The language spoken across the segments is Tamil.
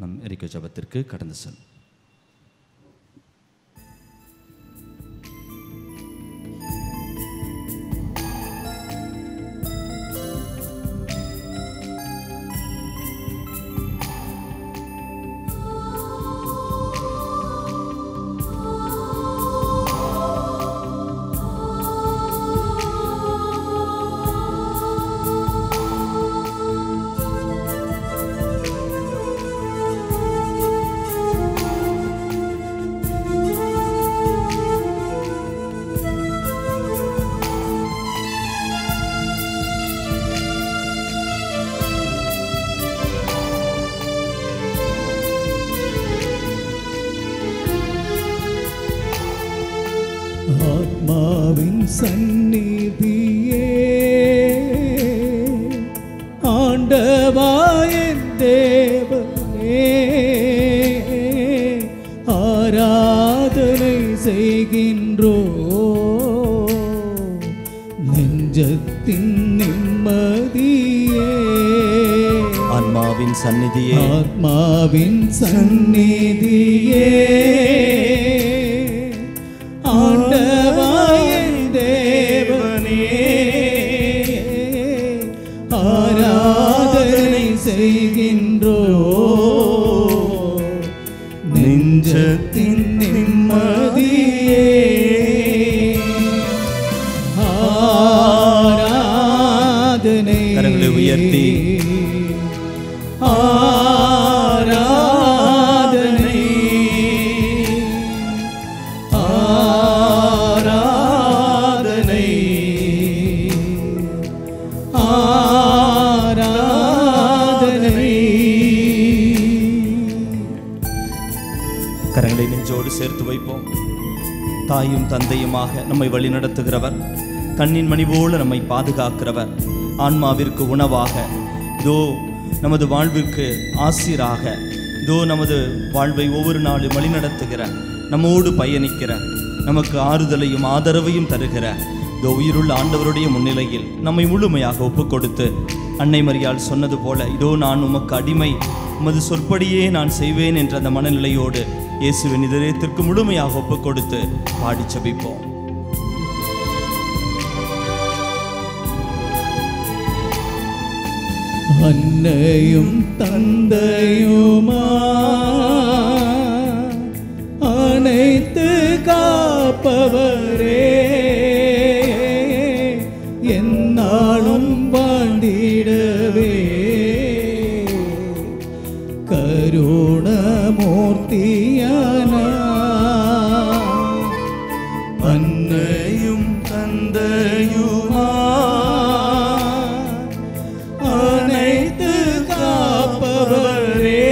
நம் எரிக்க ஜெபத்திற்கு கடந்து செல்லும். ஆத்மாவின் சந்நிதியே ஆண்டவாயின் தேவனே, ஆராதனை செய்கின்றோ நெஞ்சத்தின் நிம்மதியே. ஆத்மாவின் சந்நிதியே, ஆத்மாவின் சந்நிதியே ஆண்டவாயின் தேவனே, ஆராதனை செய்கின்றோ நெஞ்சத்தின் நிம்மதியே. ஆராதனை கரங்களை உயர்த்தி ஆராதனை ஆராதனை ஆராதனை. கரங்களை நெஞ்சோடு சேர்த்து வைப்போம். தாயும் தந்தையுமாக நம்மை வழிநடத்துகிறவர், கண்ணின் மணி போல நம்மை பாதுகாக்கிறவர், ஆன்மாவிற்கு உணவாக, இதோ நமது வாழ்விற்கு ஆசிராக, இதோ நமது வாழ்வை ஒவ்வொரு நாளும் வழிநடத்துகிற, நம்மோடு பயணிக்கிற, நமக்கு ஆறுதலையும் ஆதரவையும் தருகிற இதோ உயிருள்ள ஆண்டவருடைய முன்னிலையில் நம்மை முழுமையாக ஒப்பு கொடுத்து, அன்னை மரியாள் சொன்னது போல, இதோ நான் உமக்கு அடிமை, உமது சொற்படியே நான் செய்வேன் என்ற அந்த மனநிலையோடு இயேசுவின் இதயத்திற்கு முழுமையாக ஒப்பு கொடுத்து பாடி ஜெபிப்போம். அன்னையும் தந்தையுமா அனைத்து காப்பவரே, என்னாலும் வாழ்ந்திடவே கருணமூர்த்தியான அன்னையும் தந்தையுமா அனைத்து காப்பவரே,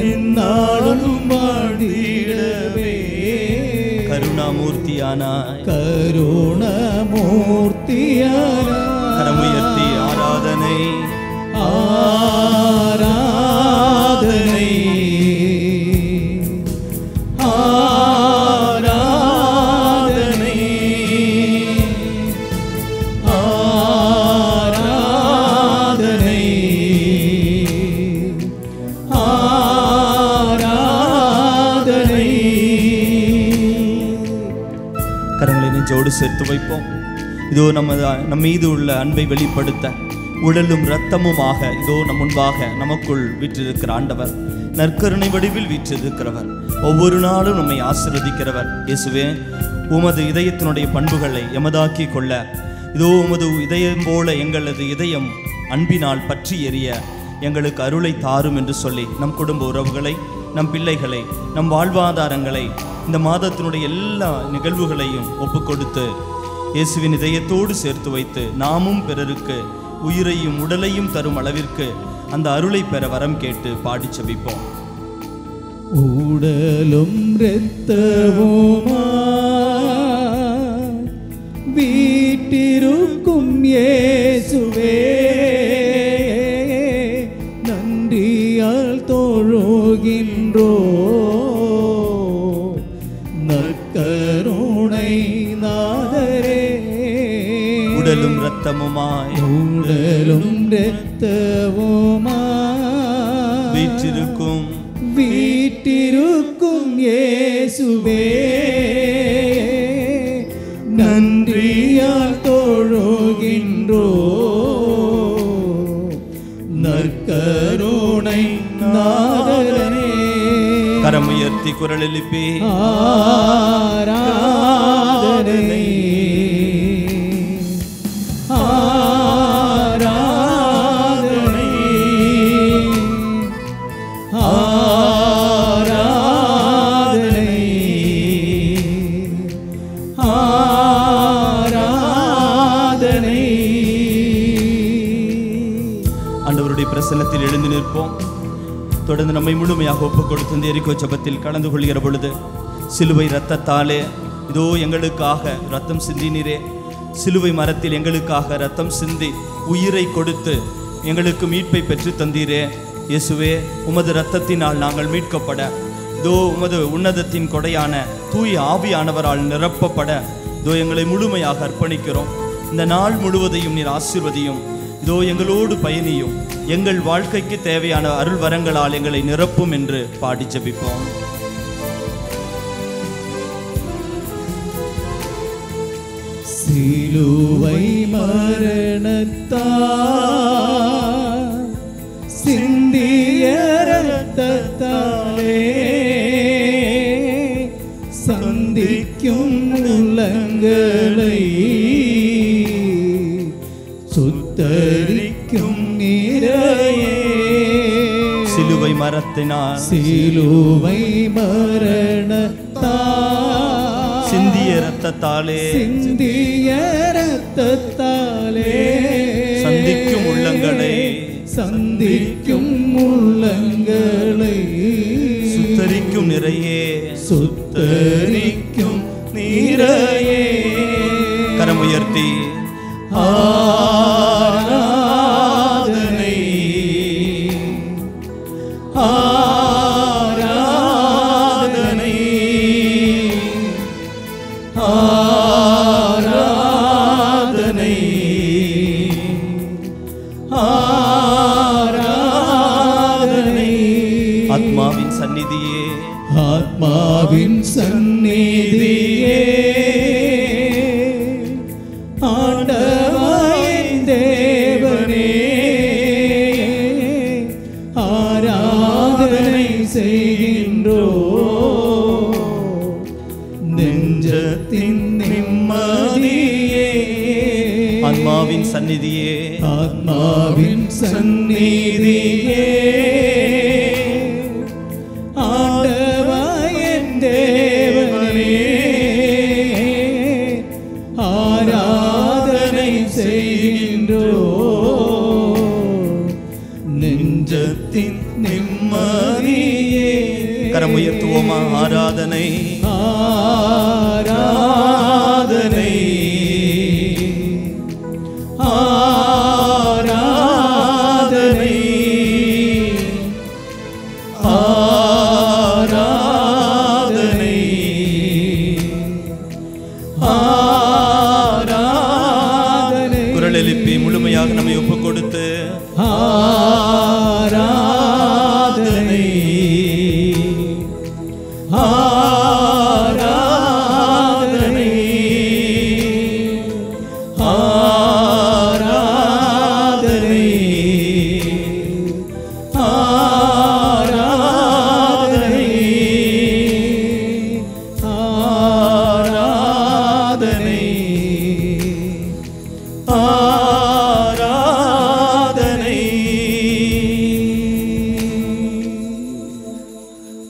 என்னாலும் வாழ்ந்திடவே கருணாமூர்த்தியானாய் கருணமூர்த்தியானாய். கரமுயர்த்தி ஆராதனை ஆராதனை ஆராதனை ஆராதனை ஆராதனை. கரங்களை நெஞ்சோடு சேர்த்து வைப்போம். இதோ நம் மீது உள்ள அன்பை வெளிப்படுத்த உடலும் இரத்தமுமாக இதோ நம் முன்பாக நமக்குள் வீற்றிருக்கிற ஆண்டவர், நற்கருணை வடிவில் வீற்றிருக்கிறவர், ஒவ்வொரு நாளும் நம்மை ஆசீர்வதிக்கிறவர். இயேசுவே, உமது இதயத்தினுடைய பண்புகளை எமதாக்கி கொள்ள இதோ உமது இதயம் போல எங்களது இதயம் அன்பினால் பற்றி எரிய எங்களுக்கு அருளை தாரும் என்று சொல்லி நம் குடும்ப உறவுகளை, நம் பிள்ளைகளை, நம் வாழ்வாதாரங்களை, இந்த மாதத்தினுடைய எல்லா நிகழ்வுகளையும் ஒப்பு கொடுத்து இயேசுவின் இதயத்தோடு சேர்த்து வைத்து நாமும் பிறருக்கு உயிரையும் உடலையும் தரும் அளவிற்கு அந்த அருளை பெற வரம் கேட்டு பாடி ஜெபிப்போம். உடலும் இரத்தமுமா வீட்டிருக்கும் இயேசுவே, நன்றியால் தொழுகின்றோ நற்கருணை நாதரே. உடலும் இரத்தமுமாய் உடலும் இரத்தமுமாய் வீற்றிருக்கும் வீற்றிருக்கும் இயேசுவே நன்றியால் தொழுகின்றோ நற்கருணை நாதரனே கரம் உயர்த்தி குரல் எழுப்பி ஆராதனை ஆராதனை ஆராதனை ஆராதனை. ஆண்டவருடைய பிரசன்னத்தில் எழுந்து நிற்போம். தொடர்ந்து நம்மை முழுமையாக ஒப்புக் கொடுத்து இந்த எரிகோ ஜெபத்தில் கலந்து கொள்கிற பொழுது சிலுவை இரத்தத்தாலே இதோ எங்களுக்காக ரத்தம் சிந்தினீரே, சிலுவை மரத்தில் எங்களுக்காக ரத்தம் சிந்தி உயிரை கொடுத்து எங்களுக்கு மீட்பை பெற்று தந்தீரே. இயேசுவே, உமது இரத்தத்தினால் நாங்கள் மீட்கப்பட, இதோ உமது உன்னதத்தின் கொடையான தூய ஆவியானவரால் நிரப்பப்பட இதோ எங்களை முழுமையாக அர்ப்பணிக்கிறோம். இந்த நாள் முழுவதையும் நீர் ஆசீர்வதியும். இதோ எங்களோடு பயணியும், எங்கள் வாழ்க்கைக்கு தேவையான அருள் வரங்களால் எங்களை நிரப்பும் என்று பாடி ஜெபிப்போம். சிலுவை மரணத்தால் சிந்திய இரத்தத்தாலே சந்திக்கும் உள்ளங்களை சுத்தரிக்கும் நிறையே. சிலுவை மரத்தினால் சிலுவை மரணத்தால் சிந்திய இரத்தத்தாலே சிந்திய இரத்தத்தாலே சந்திக்கும் உள்ளங்களை சந்திக்கும் உள்ளங்களை சுத்தரிக்கும் நிறையே சுத்தரிக்கும் நிறையே. கரம் உயர்த்தி ஆராதனை ஆராதனை ஆராதனை ஆராதனை. ஆத்மாவின் சந்நிதியே, ஆத்மாவின் சந்நிதியே ஆண்டவரின் தேவனே ஆராதனை செய்கின்றோ நெஞ்சத்தின் நிம்மதியே. ஆத்மாவின் சந்நிதியே, ஆத்மாவின் சந்நிதியே ஆண்டவரின் தேவனே ஆராதனை செய்கின்றோ நெஞ்சத்தின் நிம்மதியே. கரம் உயர்த்துவோமா? ஆராதனை ஆராதனை ஆராதனை ஆராதனை ஆராதனை. குரல் எழுப்பி முழுமையாக நம்மை ஒப்புக் கொடுத்து ஆராதனை ஆராதனை ஆராதனை ஆராதனை ஆராதனை ஆராதனை.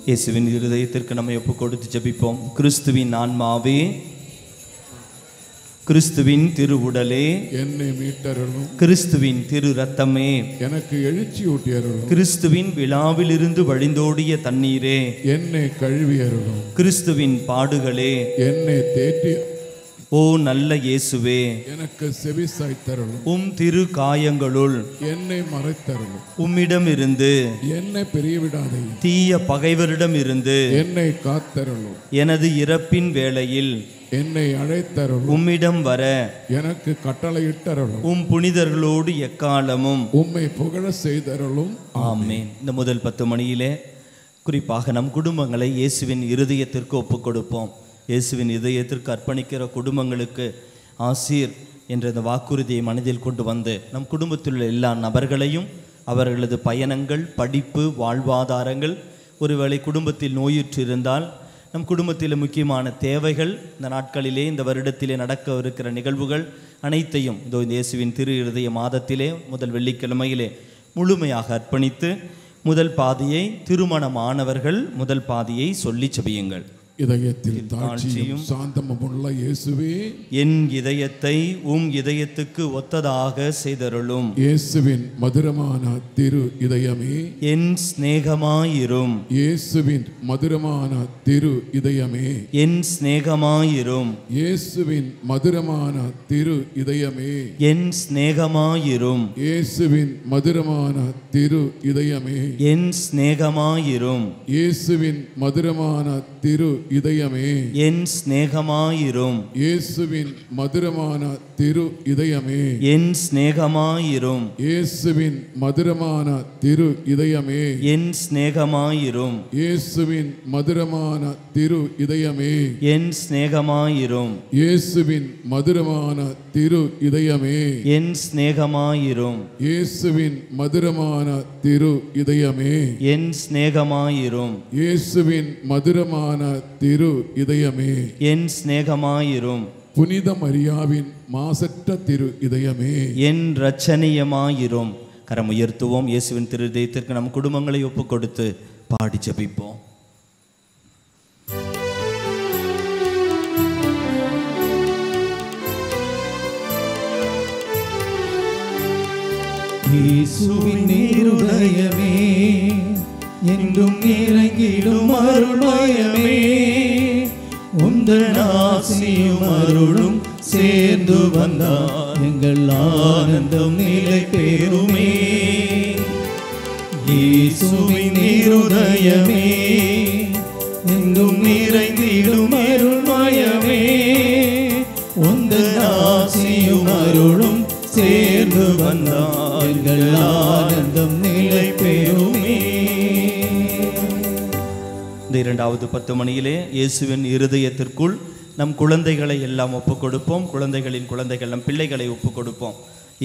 இயேசுவின் இருதயத்திற்கு நம்மை ஒப்புக் கொடுத்து ஜெபிப்போம். கிறிஸ்துவின் ஆன்மாவே, கிறிஸ்துவின் திருவுடலே, என்னை மீட்டருளும். கிறிஸ்துவின் திரு ரத்தமே, எனக்கு எழுச்சி ஊட்டியருளும். கிறிஸ்துவின் விழாவிலிருந்து வழிந்தோடிய தண்ணீரே, என்னை கழுவியருளும். கிறிஸ்துவின் பாடுகளே, என்னை தேற்றி ஓ நல்ல இயேசுவே, எனக்கு செவி சாய்த்தருளும். உம் திரு காயங்களுள் என்னை மறைத்தருளும். உம்மிடமிருந்து என்னை பிரியவிடாதே. தீய பகைவரிடமிருந்து என்னை காத்தருளும். எனது இறப்பின் வேளையில் என்னை அழைத்தருளும். உம்மிடம் வர எனக்கு கட்டளையிட்டருளும். உம் புனிதர்களோடு எக்காலமும் உம்மை புகழ செய்தருளும். ஆமென். இந்த முதல் 10 மணியிலே குறிப்பாக நம் குடும்பங்களை இயேசுவின் இருதயத்திற்கு ஒப்புக் கொடுப்போம். இயேசுவின் இதயத்திற்கு அர்ப்பணிக்கிற குடும்பங்களுக்கு ஆசீர் என்ற இந்த வாக்குறுதியை மனதில் கொண்டு வந்து நம் குடும்பத்தில் உள்ள எல்லா நபர்களையும் அவர்களது பயணங்கள், படிப்பு, வாழ்வாதாரங்கள், ஒருவேளை குடும்பத்தில் நோயுற்று இருந்தால் நம் குடும்பத்தில் முக்கியமான தேவைகள், இந்த நாட்களிலே இந்த வருடத்திலே நடக்கவிருக்கிற நிகழ்வுகள் அனைத்தையும் இந்த இயேசுவின் திரு இருதய மாதத்திலே முதல் வெள்ளிக்கிழமையிலே முழுமையாக அர்ப்பணித்து முதல் பாதியை திருமணமானவர்கள் முதல் பாதியை சொல்லி செபியுங்கள். இதயத்தில் தாழ்ச்சியும் சாந்தமும் உள்ள இயேசுவே, என் இதயத்தை உம் இதயத்துக்கு ஒத்ததாக செய்தருளும். இயேசுவின் மதுரமான திரு இதயமே, என் சிநேகமாயிரும். இயேசுவின் மதுரமான திரு இதயமே, என் சிநேகமாயிரும். இயேசுவின் மதுரமான திரு இதயமே, என் சிநேகமாயிரும். இயேசுவின் மதுரமான திரு இதயமே, என் சிநேகமாயிரும். இயேசுவின் மதுரமான திரு இதயமே, என் சிநேகமாயிரும். இயேசுவின் மதுரமான திரு இதயமே, என் சிநேகமாயிரும். இயேசுவின் மதுரமான திரு இதயமே, என் சிநேகமாயிரும். இயேசுவின் மதுரமான திரு இதயமே, என் சிநேகமாயிரும். இயேசுவின் மதுரமான திரு இதயமே, என் சிநேகமாயிரும். இயேசுவின் மதுரமான திரு இதயமே, என் சிநேகமாயிரும். இயேசுவின் மதுரமான திரு இதயமே, என் சிநேகமாயிரும். புனித மரியாவின் மாசற்ற திரு இதயமே, என் இரட்சணியமாயிரும். கரம் உயர்த்துவோம். இயேசுவின் திரு இதயத்திற்கு நம் குடும்பங்களை ஒப்புக் கொடுத்து பாடி ஜெபிப்போம். இயேசுவின் இருதயமே, என்றும் இறங்கிடும் அருள்மயமே, உந்தன் ஆசியும் அருளும் சேர்ந்து வந்தார் எங்கள் ஆனந்தம் நிலை பெறுமே. இயேசுவின் இருதயமே, என்றும் நிறைந்திடும் அருள்மயமே, உந்தன் ஆசியும் அருளும் சேர்ந்து வந்தார் எங்கள் ஆனந்தம் நிலை பெறுமே. இந்த இரண்டாவது 10 மணியிலே இயேசுவின் இருதயத்திற்குள் நம் குழந்தைகளை எல்லாம் ஒப்புக் கொடுப்போம். குழந்தைகளின் குழந்தைகள் நம் பிள்ளைகளை ஒப்புக் கொடுப்போம்.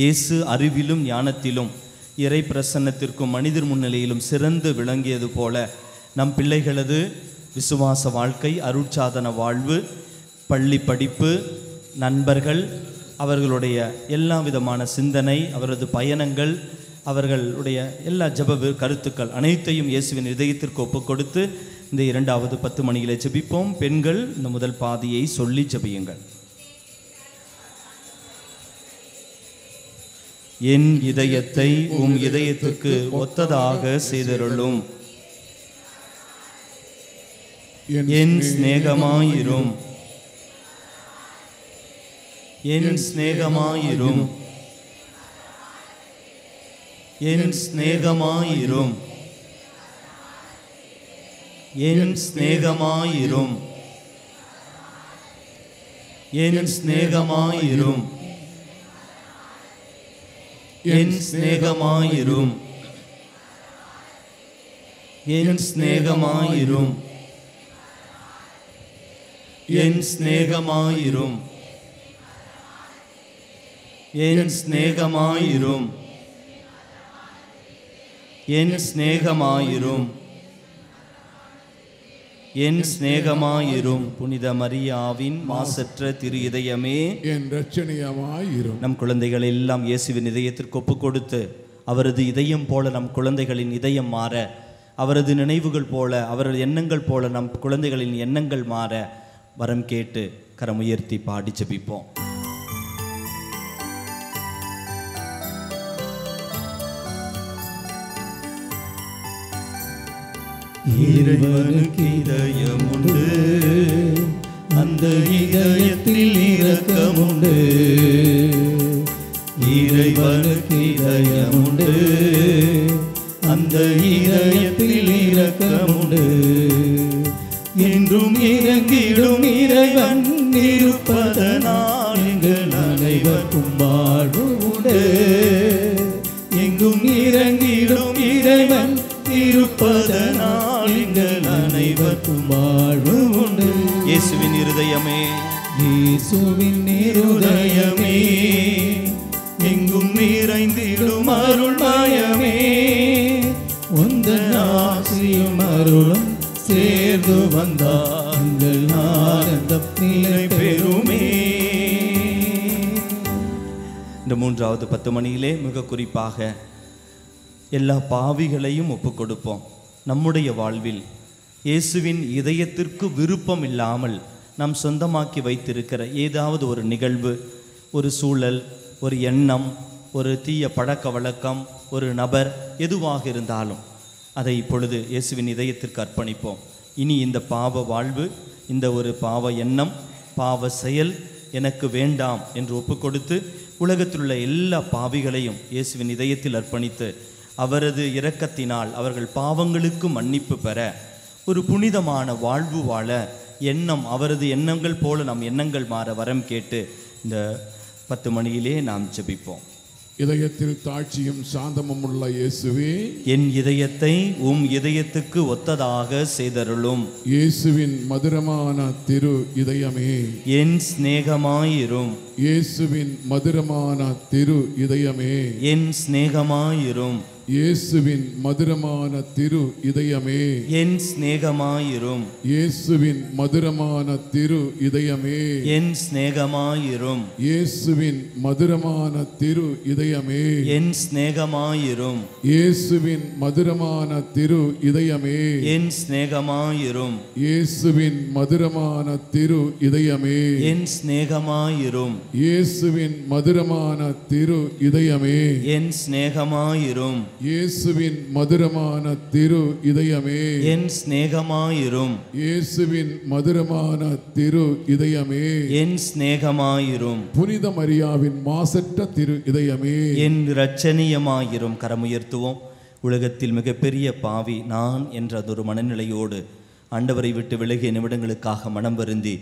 இயேசு அறிவிலும் ஞானத்திலும் இறை பிரசன்னத்திற்கும் மனிதர் முன்னிலையிலும் சிறந்து விளங்கியது போல நம் பிள்ளைகளது விசுவாச வாழ்க்கை, அருட்சாதன வாழ்வு, பள்ளி படிப்பு, நண்பர்கள், அவர்களுடைய எல்லா விதமான சிந்தனை, அவரது பயணங்கள், அவர்களுடைய எல்லா ஜெப கருத்துக்கள் அனைத்தையும் இயேசுவின் இதயத்திற்கு ஒப்புக் கொடுத்து இந்த இரண்டாவது 10 மணியிலே ஜெபிப்போம். பெண்கள் இந்த முதல் பாதியை சொல்லி ஜெபியுங்கள். என் இதயத்தை உம் இதயத்துக்கு ஒத்ததாக செய்தருளும். என் சிநேகமாயிரும். என் சிநேகமாயிரும். என் சிநேகமாயிரும். என் சிநேகமாயிரும். என் சிநேகமாயிரும். என் சிநேகமாயிரும். என் சிநேகமாயிரும். என் சிநேகமாயிரும். என் சிநேகமாயிரும். என் சிநேகமாயிரும். என் சிநேகமாயிரும். புனித மரியாவின் மாசற்ற திரு இதயமே, என் இரட்சணியமாயிரும். நம் குழந்தைகள் எல்லாம் இயேசுவின் இதயத்திற்கு ஒப்புக் கொடுத்து அவரது இதயம் போல நம் குழந்தைகளின் இதயம் மாற, அவரது நினைவுகள் போல, அவரது எண்ணங்கள் போல நம் குழந்தைகளின் எண்ணங்கள் மாற வரம் கேட்டு கரம் உயர்த்தி பாடி ஜெபிப்போம். இறைவனுக்கு இதயம் உண்டு, அந்த இதயத்தில் இரக்கம் உண்டு. இறைவனுக்கு இதயம் உண்டு, அந்த இதயத்தில் இரக்கம் உண்டு. என்றும் இறங்கிடும் இறைவன் இருப்பதனால் எங்கள் அனைவருக்கும் வாழ்வு உண்டு. எங்கும் இறங்கிடும் இறைவன் இருப்பதனால் எங்கள் அனைவருக்கும் வாழ்வு உண்டு. இயேசுவின் இருதயமே, இயேசுவின் இருதயமே, எங்கும் நிறைந்திடும் அருள்மயமே, உந்தன் ஆசியும் அருளும் சேர்ந்து வந்தால் எங்கள் ஆனந்தம் நிலை பெறுமே. இந்த 3வது 10 மணியிலே மிக குறிப்பாக எல்லா பாவிகளையும் ஒப்புக் கொடுப்போம். நம்முடைய வாழ்வில் இயேசுவின் இதயத்திற்கு விருப்பம் இல்லாமல் நாம் சொந்தமாக்கி வைத்திருக்கிற ஏதாவது ஒரு நிகழ்வு, ஒரு சூழல், ஒரு எண்ணம், ஒரு தீய பழக்க வழக்கம், ஒரு நபர், எதுவாக இருந்தாலும் அதை இப்பொழுது இயேசுவின் இதயத்திற்கு அர்ப்பணிப்போம். இனி இந்த பாவ வாழ்வு, இந்த ஒரு பாவ எண்ணம், பாவ செயல் எனக்கு வேண்டாம் என்று ஒப்புக்கொடுத்து உலகத்திலுள்ள எல்லா பாவிகளையும் இயேசுவின் இதயத்தில் அர்ப்பணித்து அவரது இரக்கத்தினால் அவர்கள் பாவங்களுக்கு மன்னிப்பு பெற ஒரு புனிதமான வாழ்வு வாழ எண்ணம், அவரது எண்ணங்கள் போல நம் எண்ணங்கள் மாற வரம் கேட்டு இந்த 10 மணியிலே நாம் ஜெபிப்போம். இதயத்தில் தாழ்ச்சியும் சாந்தமும் உள்ள இயேசுவே, என் இதயத்தை உம் இதயத்துக்கு ஒத்ததாக செய்தருளும். இயேசுவின் மதுரமான திரு இதயமே, என் சிநேகமாயிரும். இயேசுவின் மதுரமான திரு இதயமே, என் சிநேகமாயிரும். இயேசுவின் மதுரமான திரு இதயமே, என் சிநேகமாயிரும். இயேசுவின் மதுரமான திரு இதயமே, என் சிநேகமாயிரும். இயேசுவின் மதுரமான திரு இதயமே, என் சிநேகமாயிரும். இயேசுவின் மதுரமான திரு இதயமே, என் சிநேகமாயிரும். இயேசுவின் மதுரமான திரு இதயமே, என் சிநேகமாயிரும். இயேசுவின் மதுரமான திரு இதயமே, என் சிநேகமாயிரும். இயேசுவின் மதுரமான திரு இதயமே, என் சிநேகமாயிரும். இயேசுவின் மதுரமான திரு இதயமே, என் சிநேகமாயிரும். புனித மரியாவின் மாசற்ற திரு இதயமே, என் இரட்சணியமாயிரும். கரமுயர்த்துவோம். உலகத்தில் மிகப்பெரிய பாவி நான் என்ற அதொரு மனநிலையோடு ஆண்டவரை விட்டு விலகிய நிமிடங்களுக்காக மனம் வருந்தி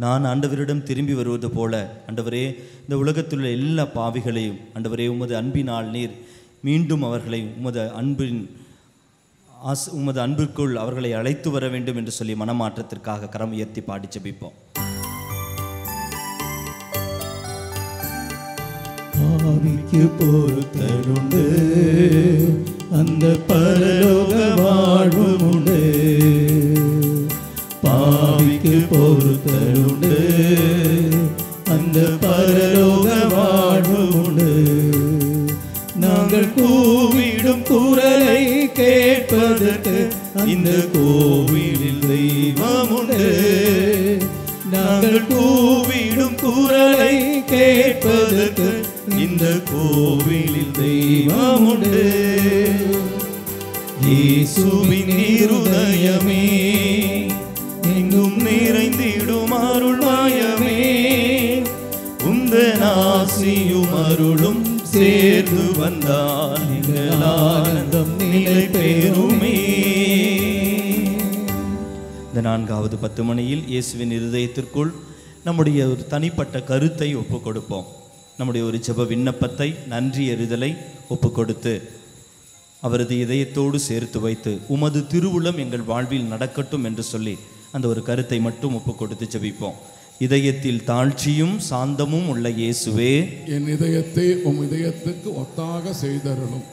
நான் ஆண்டவரிடம் திரும்பி வருவது போல, ஆண்டவரே, இந்த உலகத்தில் உள்ள எல்லா பாவிகளையும் ஆண்டவரே உமது அன்பினால் நீர் மீண்டும் அவர்களை உமது அன்பிற்குள் அவர்களை அழைத்து வர வேண்டும் என்று சொல்லி மனமாற்றத்திற்காக கரம் உயர்த்தி பாடி ஜெபிப்போம். பாவிக்கு பொறுத்தலுண்டு, அந்த பரலோக வாழ்வு உண்டு. பாவிக்கு பொறுத்தலுண்டு, அந்த பரலோக வாழ்வு உண்டு. நாங்கள் கூவிடும் குரலை கேட்பதற்கு இந்த கோவிலில் தெய்வம் உண்டு. நாங்கள் கூவிடும் குரலை கேட்பதற்கு இந்த கோவிலில் தெய்வம் உண்டு. இயேசுவின் இருதயமே, எங்கும் நிறைந்திடும் அருள்மயமே, உந்தன் ஆசியும் அருளும் சேர்ந்து வந்தால் எங்கள் ஆனந்தம் நிலை பெறுமே. இந்த 4வது 10 மணியில் இயேசுவின் இருதயத்திற்குள் நம்முடைய ஒரு தனிப்பட்ட கருத்தை ஒப்பு கொடுப்போம். நம்முடைய ஒரு ஜெப விண்ணப்பத்தை, நன்றி எறிதலை ஒப்பு கொடுத்து அவரது இதயத்தோடு சேர்த்து வைத்து உமது திருவுளம் எங்கள் வாழ்வில் நடக்கட்டும் என்று சொல்லி அந்த ஒரு கருத்தை மட்டும் ஒப்பு கொடுத்து ஜெபிப்போம். இதயத்தில் தாழ்ச்சியும் சாந்தமும் உள்ள இயேசுவே, என் இதயத்தை உம் இதயத்துக்கு ஒத்தாக செய்தருளும்.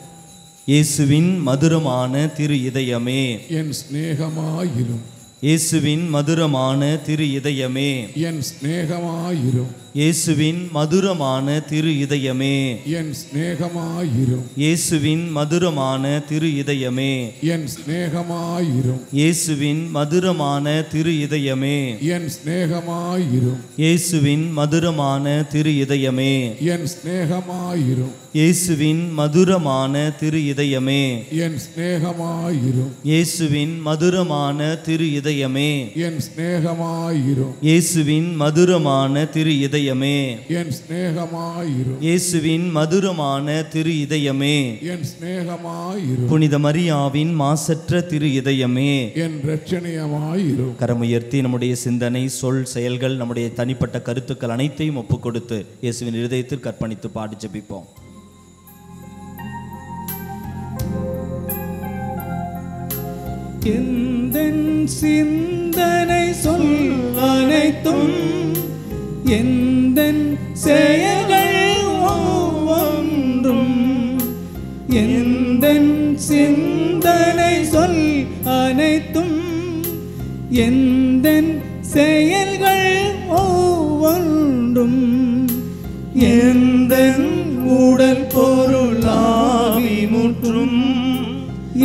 இயேசுவின் மதுரமான திரு இதயமே, என் சிநேகமாயிரும். இயேசுவின் மதுரமான திரு இதயமே, என் சிநேகமாயிரும். இயேசுவின் மதுரமான திரு இதயமே, என் சிநேகமாயிரும். இயேசுவின் மதுரமான திரு இதயமே, என் சிநேகமாயிரும். இயேசுவின் மதுரமான திரு இதயமே, என் சிநேகமாயிரும். இயேசுவின் மதுரமான திரு இதயமே, என் சிநேகமாயிரும். இயேசுவின் மதுரமான திரு இதயமே, என் சிநேகமாயிரும். இயேசுவின் மதுரமான திரு இதயமே, என் சிநேகமாயிரும். இயேசுவின் மதுரமான திரு இதயமே, இதயமே, என் சிநேகமாயிரும். இயேசுவின் மதுரமான திரு இதயமே, என் சிநேகமாயிரும். புனித மரியாவின் மாசற்ற திரு இதயமே, என் இரட்சணியமாயிரும். கரமுயர்த்தி நம்முடைய சிந்தனை, சொல், செயல்கள், நம்முடைய தனிப்பட்ட கருத்துக்கள் அனைத்தையும் ஒப்புக் கொடுத்து இயேசுவின் இருதயத்திற்கு அர்ப்பணித்து பாடி ஜெபிப்போம். எந்தன் சிந்தனை சொல் அனைத்தும், எந்தன் செயல்கள் ஒவ்வொன்றும், எந்தன் சிந்தனை சொல் அனைத்தும், எந்தன் செயல்கள் ஒவ்வொன்றும், எந்தன் உடல் பொருளாவி முற்றும்,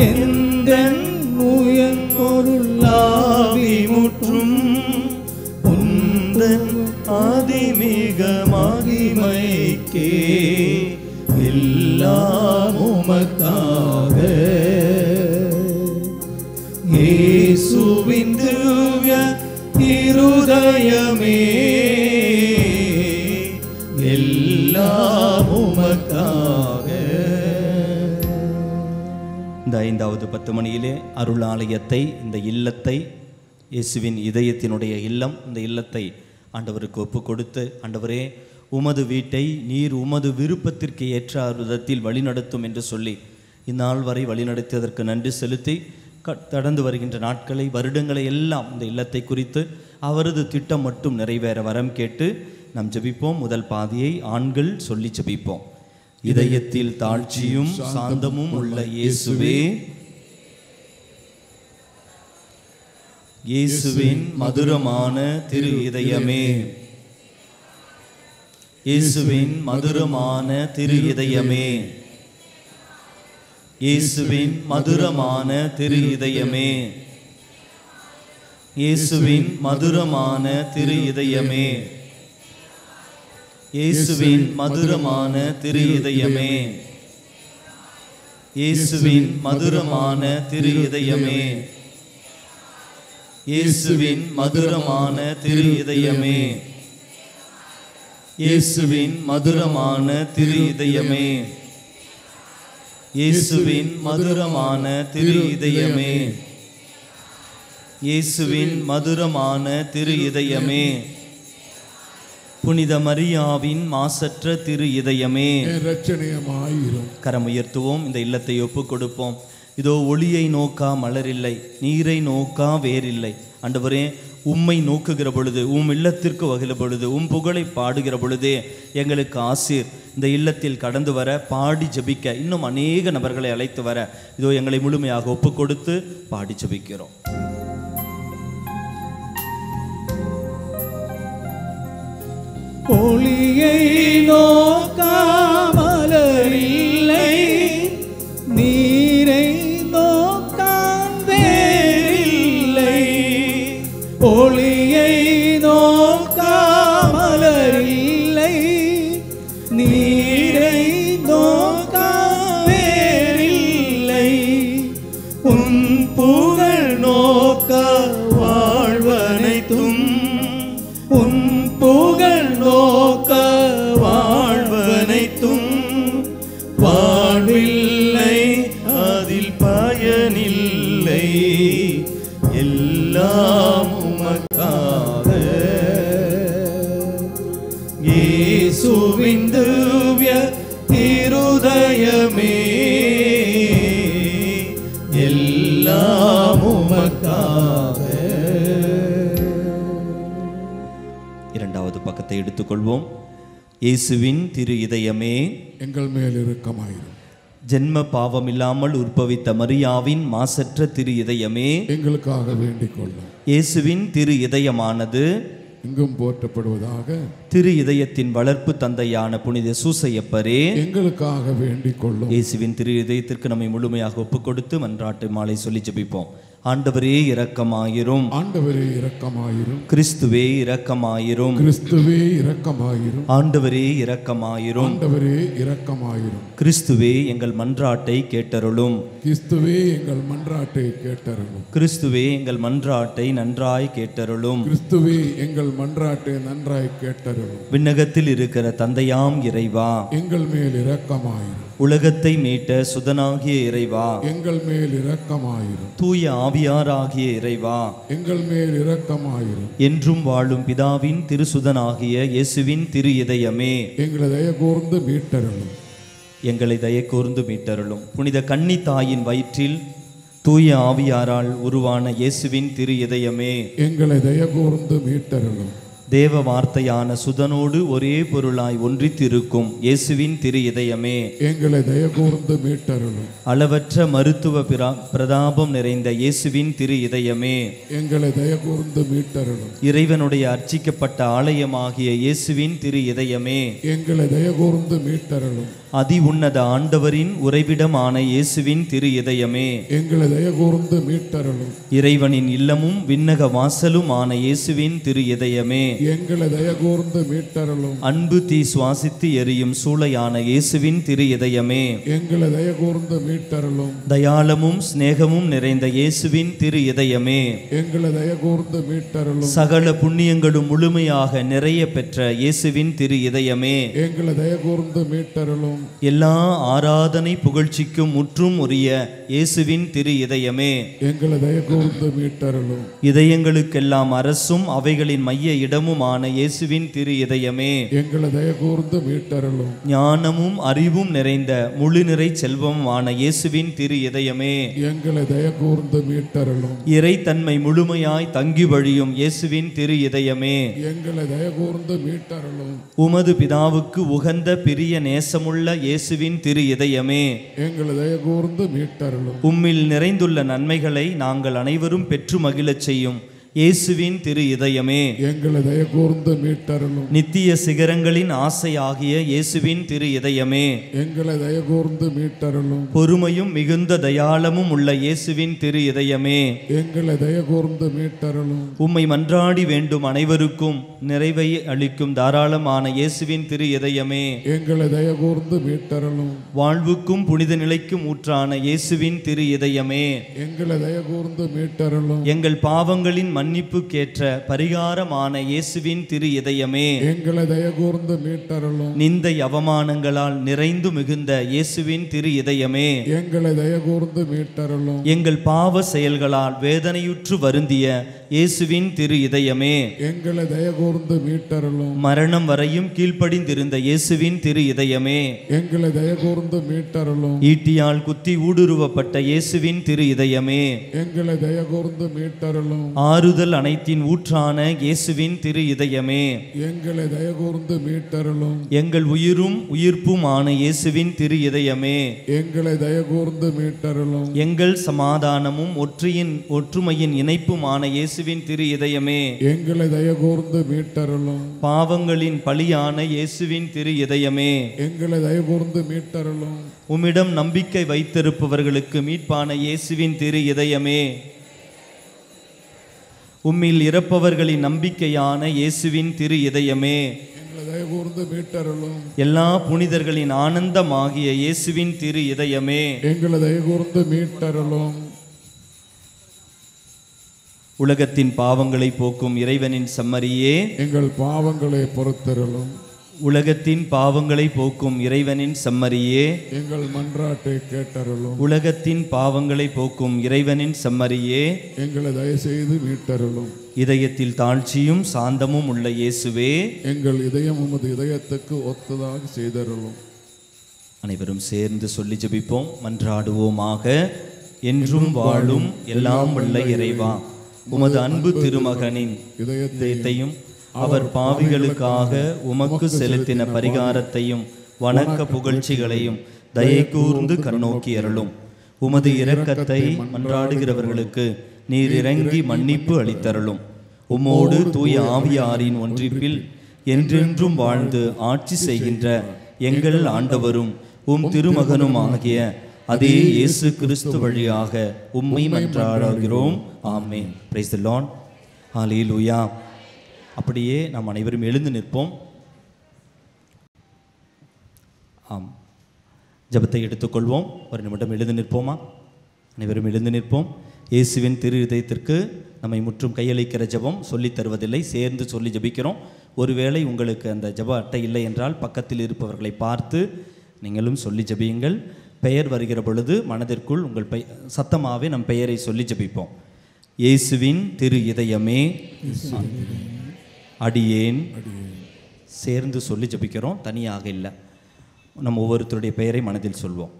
எந்தன் உயர் பொருளாவி முற்றும், உந்தன் ஆதிமிக மகிமைக்கே எல்லாம் உமக்காக. இயேசுவின் திவ்ய இருதயமே, எல்லாம் உமக்காக. இந்த 5வது 10 மணியிலே அருளாலயத்தை, இந்த இல்லத்தை, இயேசுவின் இதயத்தினுடைய இல்லம், இந்த இல்லத்தை ஆண்டவருக்கு ஒப்பு கொடுத்து, ஆண்டவரே உமது வீட்டை நீர் உமது விருப்பத்திற்கு ஏற்ற விதத்தில் வழிநடத்தும் என்று சொல்லி இந்நாள் வரை வழிநடத்தியதற்கு நன்றி செலுத்தி, கடந்து வருகின்ற நாட்களை, வருடங்களை எல்லாம் இந்த இல்லத்தை குறித்து அவரது திட்டம் மட்டும் நிறைவேற வரம் கேட்டு நாம் ஜெபிப்போம். முதல் பாதியை ஆண்கள் சொல்லி ஜெபிப்போம். இதயத்தில் தாழ்ச்சியும் சாந்தமும் உள்ள இயேசுவே, இயேசுவின் மதுரமான திரு இதயமே, இயேசுவின் மதுரமான திரு இதயமே, இயேசுவின் மதுரமான திரு இதயமே, இயேசுவின் மதுரமான திரு இதயமே, இயேசுவின் மதுரமான திரு இதயமே, இயேசுவின் மதுரமான திரு இதயமே, இயேசுவின் மதுரமான திரு இதயமே, இயேசுவின் மதுரமான திரு இதயமே, இயேசுவின் மதுரமான திரு இதயமே, இயேசுவின் மதுரமான திரு இதயமே, புனித மரியாவின் மாசற்ற திரு இதயமே, கரம் உயர்த்துவோம். இந்த இல்லத்தை ஒப்புக் கொடுப்போம். இதோ ஒளியை நோக்கா மலரில்லை, நீரை நோக்கா வேறில்லை. ஆண்டவரே, உம்மை நோக்குகிற பொழுது, உம் இல்லத்திற்கு வகிற பொழுது, உம் புகழை பாடுகிற பொழுதே எங்களுக்கு ஆசீர். இந்த இல்லத்தில் கடந்து வர, பாடி ஜபிக்க, இன்னும் அநேக நபர்களை அழைத்து வர இதோ எங்களை முழுமையாக ஒப்பு கொடுத்து பாடி ஜபிக்கிறோம். ஒளியை நோக்கா மலரில்லை, நீரை நோக்கான் வேறில்லை. ஒளியை நோக்கா மலரில்லை, நீரை நோக்கா வேறில்லை. உன் புகழ் நோக்க வாழ்வனைத்தும், உன் புகழ் நோக்க வாழ்வனைத்தும், வாழ்வில்லை அதில் பயனில்லை, எல்லாம் உமக்காக. இயேசுவின் திவ்ய இருதயமே, எல்லாம் உமக்காக. 2வது பக்கத்தை எடுத்துக்கொள்வோம். இயேசுவின் திரு இதயமே, எங்கள் மேல் இரக்கமாயிரும். ஜென்ம பாவம் இல்லாமல் உற்பவித்த மரியாவின் மாசற்ற திரு இதயமே, எங்களுக்காக வேண்டிக் கொள்ளும். இயேசுவின் திரு இதயமானது எங்கும் போற்றப்படுவதாக. திரு இதயத்தின் வளர்ப்பு தந்தையான புனித சூசையப்பரே, எங்களுக்காக வேண்டிக் கொள்ளும். இயேசுவின் திரு இதயத்திற்கு நம்மை முழுமையாக ஒப்புக் கொடுத்து மன்றாட்டு மாலை சொல்லி ஜெபிப்போம். ஆண்டவரே இரக்கமாயிரும். ஆண்டவரே இரக்கமாயிரும். கிறிஸ்துவே இரக்கமாயிரும். கிறிஸ்துவே இரக்கமாயிரும். ஆண்டவரே இரக்கமாயிரும். ஆண்டவரே இரக்கமாயிரும். கிறிஸ்துவே எங்கள் மன்றாட்டை கேட்டருளும். கிறிஸ்துவே எங்கள் மன்றாட்டை கேட்டருளும். கிறிஸ்துவே எங்கள் மன்றாட்டை நன்றாய் கேட்டருளும். கிறிஸ்துவே எங்கள் மன்றாட்டை நன்றாய் கேட்டருளும். விண்ணகத்தில் இருக்கிற தந்தையாம் இறைவா, எங்கள் மேல் இரக்கமாயிரும். உலகத்தை மீட்ட சுதனாகிய இறைவா, எங்கள் மேல் இரக்கமாயிரும். தூய ஆவியாராகிய இறைவா, எங்கள் மேல் இரக்கமாயிரும். என்றும் வாழும் பிதாவின் திருசுதனாகிய இயேசுவின் திரு இதயமே, எங்களை தயை கூர்ந்து மீட்டருளும். எங்களை தயை கூர்ந்து மீட்டருளும். புனித கன்னி தாயின் வயிற்றில் தூய ஆவியாரால் உருவான இயேசுவின் திரு இதயமே, எங்களை தயை கூர்ந்து மீட்டருளும். தேவ வார்த்தையான சுதனோடு ஒரே பொருளாய் ஒன்றித்திருக்கும் இயேசுவின் திரு இதயமே, எங்களை தயை கூர்ந்து மீட்டருளும். அளவற்ற மருத்துவ பிரதாபம் நிறைந்த இயேசுவின் திரு இதயமே, எங்களை தயை கூர்ந்து மீட்டருளும். இறைவனுடைய அர்ச்சிக்கப்பட்ட ஆலயமாகிய இயேசுவின் திரு இதயமே, எங்களை தயை கூர்ந்து மீட்டருளும். அதி உன்னத ஆண்டவரின் உறைவிடமான இயேசுவின் திரு இதயமே, எங்களை தயை கூர்ந்து மீட்டருளும். இறைவனின் இல்லமும் விண்ணக வாசலும் ஆன இயேசுவின் திரு இதயமே, எங்களை தயை கூர்ந்து மீட்டருளும். அன்பு தீ சுவாசித்து எரியும் சூளையான இயேசுவின் திரு இதயமே, எங்களை தயை கூர்ந்து மீட்டருளும். தயாளமும் சிநேகமும் நிறைந்த இயேசுவின் திரு இதயமே, எங்களை தயை கூர்ந்து மீட்டருளும். சகல புண்ணியங்களும் முழுமையாக நிறைய பெற்ற இயேசுவின் திரு இதயமே, எங்களை தயை கூர்ந்து மீட்டருளும். எல்லா ஆராதனை புகழ்ச்சிக்கும் முற்றும் உரிய இயேசுவின் திரு இதயமே, எங்களை தயை கூர்ந்து மீட்டருளும். இதயங்களுக்கெல்லாம் அரசும் அவைகளின் மைய இடமுமான இயேசுவின் திரு இதயமே, எங்களை தயை கூர்ந்து மீட்டருளும். ஞானமும் அறிவும் நிறைந்த முழு நிறை செல்வமான இயேசுவின் திரு இதயமே, எங்களை தயை கூர்ந்து மீட்டருளும். இறைத்தன்மை முழுமையாய் தங்கி வழியும் இயேசுவின் திரு இதயமே, எங்களை தயை கூர்ந்து மீட்டருளும். உமது பிதாவுக்கு உகந்த பிரிய நேசமுள்ள இயேசுவின் திரு இதயமே, எங்களை தயை கூர்ந்து மீட்டருளும். உம்மில் நிறைந்துள்ள நன்மைகளை நாங்கள் அனைவரும் பெற்று மகிழச் செய்யும் இயேசுவின் திரு இதயமே, எங்களை தயை கூர்ந்து மீட்டருளும். நித்திய சிகரங்களின் ஆசையாகிய இயேசுவின் திரு இதயமே, எங்களை தயை கூர்ந்து மீட்டருளும். பொறுமையும் மிகுந்த தயாளமும் உள்ள இயேசுவின் திரு இதயமே, எங்களை தயை கூர்ந்து மீட்டருளும். உம்மை மன்றாடி வேண்டும் அனைவருக்கும் நிறைவை அளிக்கும் தாராளமான இயேசுவின் திரு இதயமே, எங்களை தயை கூர்ந்து மீட்டருளும். வாழ்வுக்கும் புனித நிலைக்கும் ஊற்றான இயேசுவின் திரு இதயமே, எங்களை தயை கூர்ந்து மீட்டருளும். எங்கள் பாவங்களின் மன்னிப்புக்கேற்ற பரிகாரமான இயேசுவின் திரு இதயமே, எங்களை தயை கூர்ந்து மீட்டருளும். நிந்தை அவமானங்களால் நிறைந்து மிகுந்த இயேசுவின் திரு இதயமே, எங்களை தயை கூர்ந்து மீட்டருளும். எங்கள் பாவ செயல்களால் வேதனையுற்று வருந்திய இயேசுவின் திரு இதயமே, எங்களை தயை கூர்ந்து மீட்டருளும். மரணம் வரையும் கீழ்ப்படிந்திருந்த இயேசுவின் திரு இதயமே, எங்களை தயை கூர்ந்து மீட்டருளும். ஈட்டியால் குத்தி ஊடுருவப்பட்ட இயேசுவின் திரு இதயமே, எங்களை தயை கூர்ந்து மீட்டருளும். ஆறுதல் அனைத்தின் ஊற்றான இயேசுவின் திரு இதயமே, எங்களை தயை கூர்ந்து மீட்டருளும். எங்கள் உயிரும் உயிர்ப்புமான இயேசுவின் திரு இதயமே, எங்களை தயை கூர்ந்து மீட்டருளும். எங்கள் சமாதானமும் ஒற்றுமையின் இணைப்புமான இயேசுவின் திரு இதயமே, எங்களை தயை கூர்ந்து மீட்டருளும். பாவங்களின் பலியான இயேசுவின் திரு இதயமே, எங்களை தயை கூர்ந்து மீட்டருளும். உம்மிடம் நம்பிக்கை வைத்திருப்பவர்களுக்கு மீட்பான இயேசுவின் திரு இதயமே, உம்மில் இறப்பவர்களின் நம்பிக்கையான இயேசுவின் திரு இதயமே, எங்களை தயை கூர்ந்து மீட்டருளும். எல்லா புனிதர்களின் ஆனந்தமாகிய இயேசுவின் திரு இதயமே, எங்களை தயை கூர்ந்து மீட்டருளும். உலகத்தின் பாவங்களை போக்கும் இறைவனின் செம்மறியே, எங்கள் பாவங்களை பொறுத்தருளும். உலகத்தின் பாவங்களை போக்கும் இறைவனின் செம்மறியே, எங்கள் மன்றாட்டை கேட்டருளும். உலகத்தின் பாவங்களை போக்கும் இறைவனின் செம்மறியே, எங்களை தயவுசெய்து மீட்டருளும். இதயத்தில் தாழ்ச்சியும் சாந்தமும் உள்ள இயேசுவே, எங்கள் இதயம் உமது இதயத்துக்கு ஒத்ததாக செய்தருளும். அனைவரும் சேர்ந்து சொல்லி ஜெபிப்போம், மன்றாடுவோமாக. என்றும் வாழும் எல்லாம் உள்ள இறைவா, உமது அன்பு திருமகனின் இதயத்தையும் அவர் பாவிகளுக்காக உமக்கு செலுத்தின பரிகாரத்தையும் வணக்க புகழ்ச்சிகளையும் தயை கூர்ந்து கண்ணோக்கி அருளும். உமது இரக்கத்தை மன்றாடுகிறவர்களுக்கு நீர் இறங்கி மன்னிப்பு அளித்தருளும். உம்மோடு தூய ஆவியாரின் ஒன்றிப்பில் என்றென்றும் வாழ்ந்து ஆட்சி செய்கின்ற எங்கள் ஆண்டவரும் உம் திருமகனும் ஆகிய அதே இயேசு கிறிஸ்து வழியாக உம்மை மன்றாடுகிறோம். Amen. Praise the lord. Hallelujah. அப்படியே நாம் அனைவரும் எழுந்து நிற்போம். ஆம், ஜெபத்தை எடுத்துக்கொள்வோம். ஒரு நிமிடம் எழுந்து நிற்போமா? அனைவரும் எழுந்து நிற்போம். இயேசுவின் திரு இதயத்திற்கு நம்மை முற்றும் கையளிக்கிற ஜெபம் சொல்லித் தருவதில்லை, சேர்ந்து சொல்லி ஜெபிக்கிறோம். ஒருவேளை உங்களுக்கு அந்த ஜெப அட்டை இல்லை என்றால் பக்கத்தில் இருப்பவர்களை பார்த்து நீங்களும் சொல்லி ஜெபியுங்கள். பெயர் வருகிற பொழுது மனதிற்குள் உங்கள் சத்தமாகவே நம் பெயரை சொல்லி ஜெபிப்போம். இயேசுவின் திரு இதயமே அடியேன். சேர்ந்து சொல்லி ஜெபிக்கிறோம், தனியாக இல்லை. நம் ஒவ்வொருத்தருடைய பெயரை மனதில் சொல்வோம்.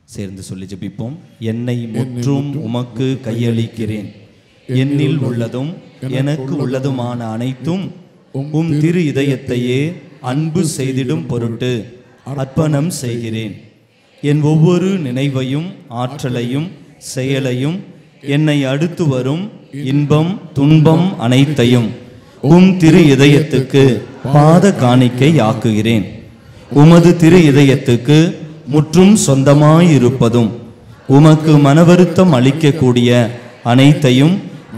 சேர்ந்து சொல்லி ஜெபிப்போம். என்னை முற்றும் உமக்கு கையளிக்கிறேன். என்னில் உள்ளதும் எனக்கு உள்ளதுமான அனைத்தும் உம் திரு இதயத்தையே அன்பு செய்திடும் பொருட்டு அர்ப்பணம் செய்கிறேன். என் ஒவ்வொரு நினைவையும் ஆற்றலையும் செயலையும் என்னை அடுத்து வரும் இன்பம் துன்பம் அனைத்தையும் உம் திரு இதயத்துக்கு பாத காணிக்கை ஆக்குகிறேன். உமது திரு இதயத்துக்கு முற்றும் சொந்தமாயிருப்பதும் உமக்கு மனவருத்தம் அளிக்கக்கூடிய அனைத்தையும்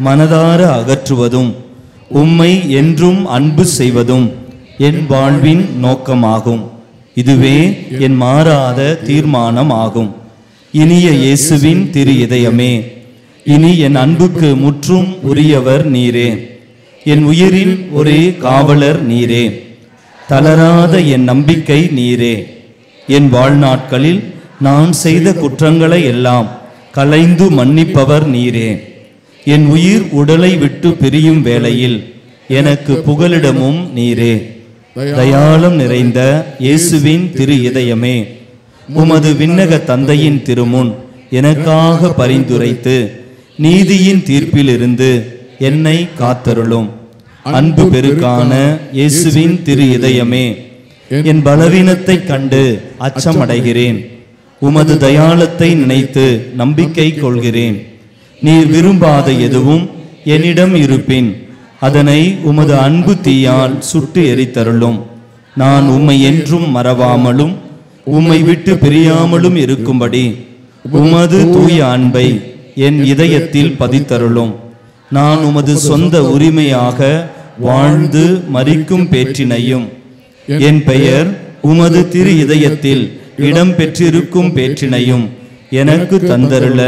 மனதார அகற்றுவதும் உம்மை என்றும் அன்பு செய்வதும் என் வாழ்வின் நோக்கமாகும். இதுவே என் மாறாத தீர்மானம் ஆகும். இனிய இயேசுவின் திரு இதயமே, இனி என் அன்புக்கு முற்றும் உரியவர் நீரே. என் உயிரின் ஒரே காவலர் நீரே. தளராத என் நம்பிக்கை நீரே. என் வாழ்நாட்களில் நான் செய்த குற்றங்களை எல்லாம் களைந்து மன்னிப்பவர் நீரே. என் உயிர் உடலை விட்டு பிரியும் வேளையில் எனக்கு புகலிடமும் நீரே. தயாளம் நிறைந்த இயேசுவின் திரு இதயமே, உமது விண்ணக தந்தையின் திருமுன் எனக்காக பரிந்துரைத்து நீதியின் தீர்ப்பிலிருந்து என்னை காத்தருளும். அன்பு பெருக்கான இயேசுவின் திரு இதயமே, என் பலவீனத்தை கண்டு அச்சமடைகிறேன். உமது தயாளத்தை நினைத்து நம்பிக்கை கொள்கிறேன். நீர் விரும்பாத எதுவும் என்னிடம் இருப்பின் அதனை உமது அன்பு தீயால் சுட்டு எரித்தருளும். நான் உம்மை என்றும் மறவாமலும் உம்மை விட்டு பிரியாமலும் இருக்கும்படி உமது தூய அன்பை என் இதயத்தில் பதித்தருளும். நான் உமது சொந்த உரிமையாக வாழ்ந்து மரிக்கும் பேற்றினையும் என் பெயர் உமது திரு இதயத்தில் இடம் பெற்றிருக்கும் பேற்றினையும் எனக்கு தந்தருள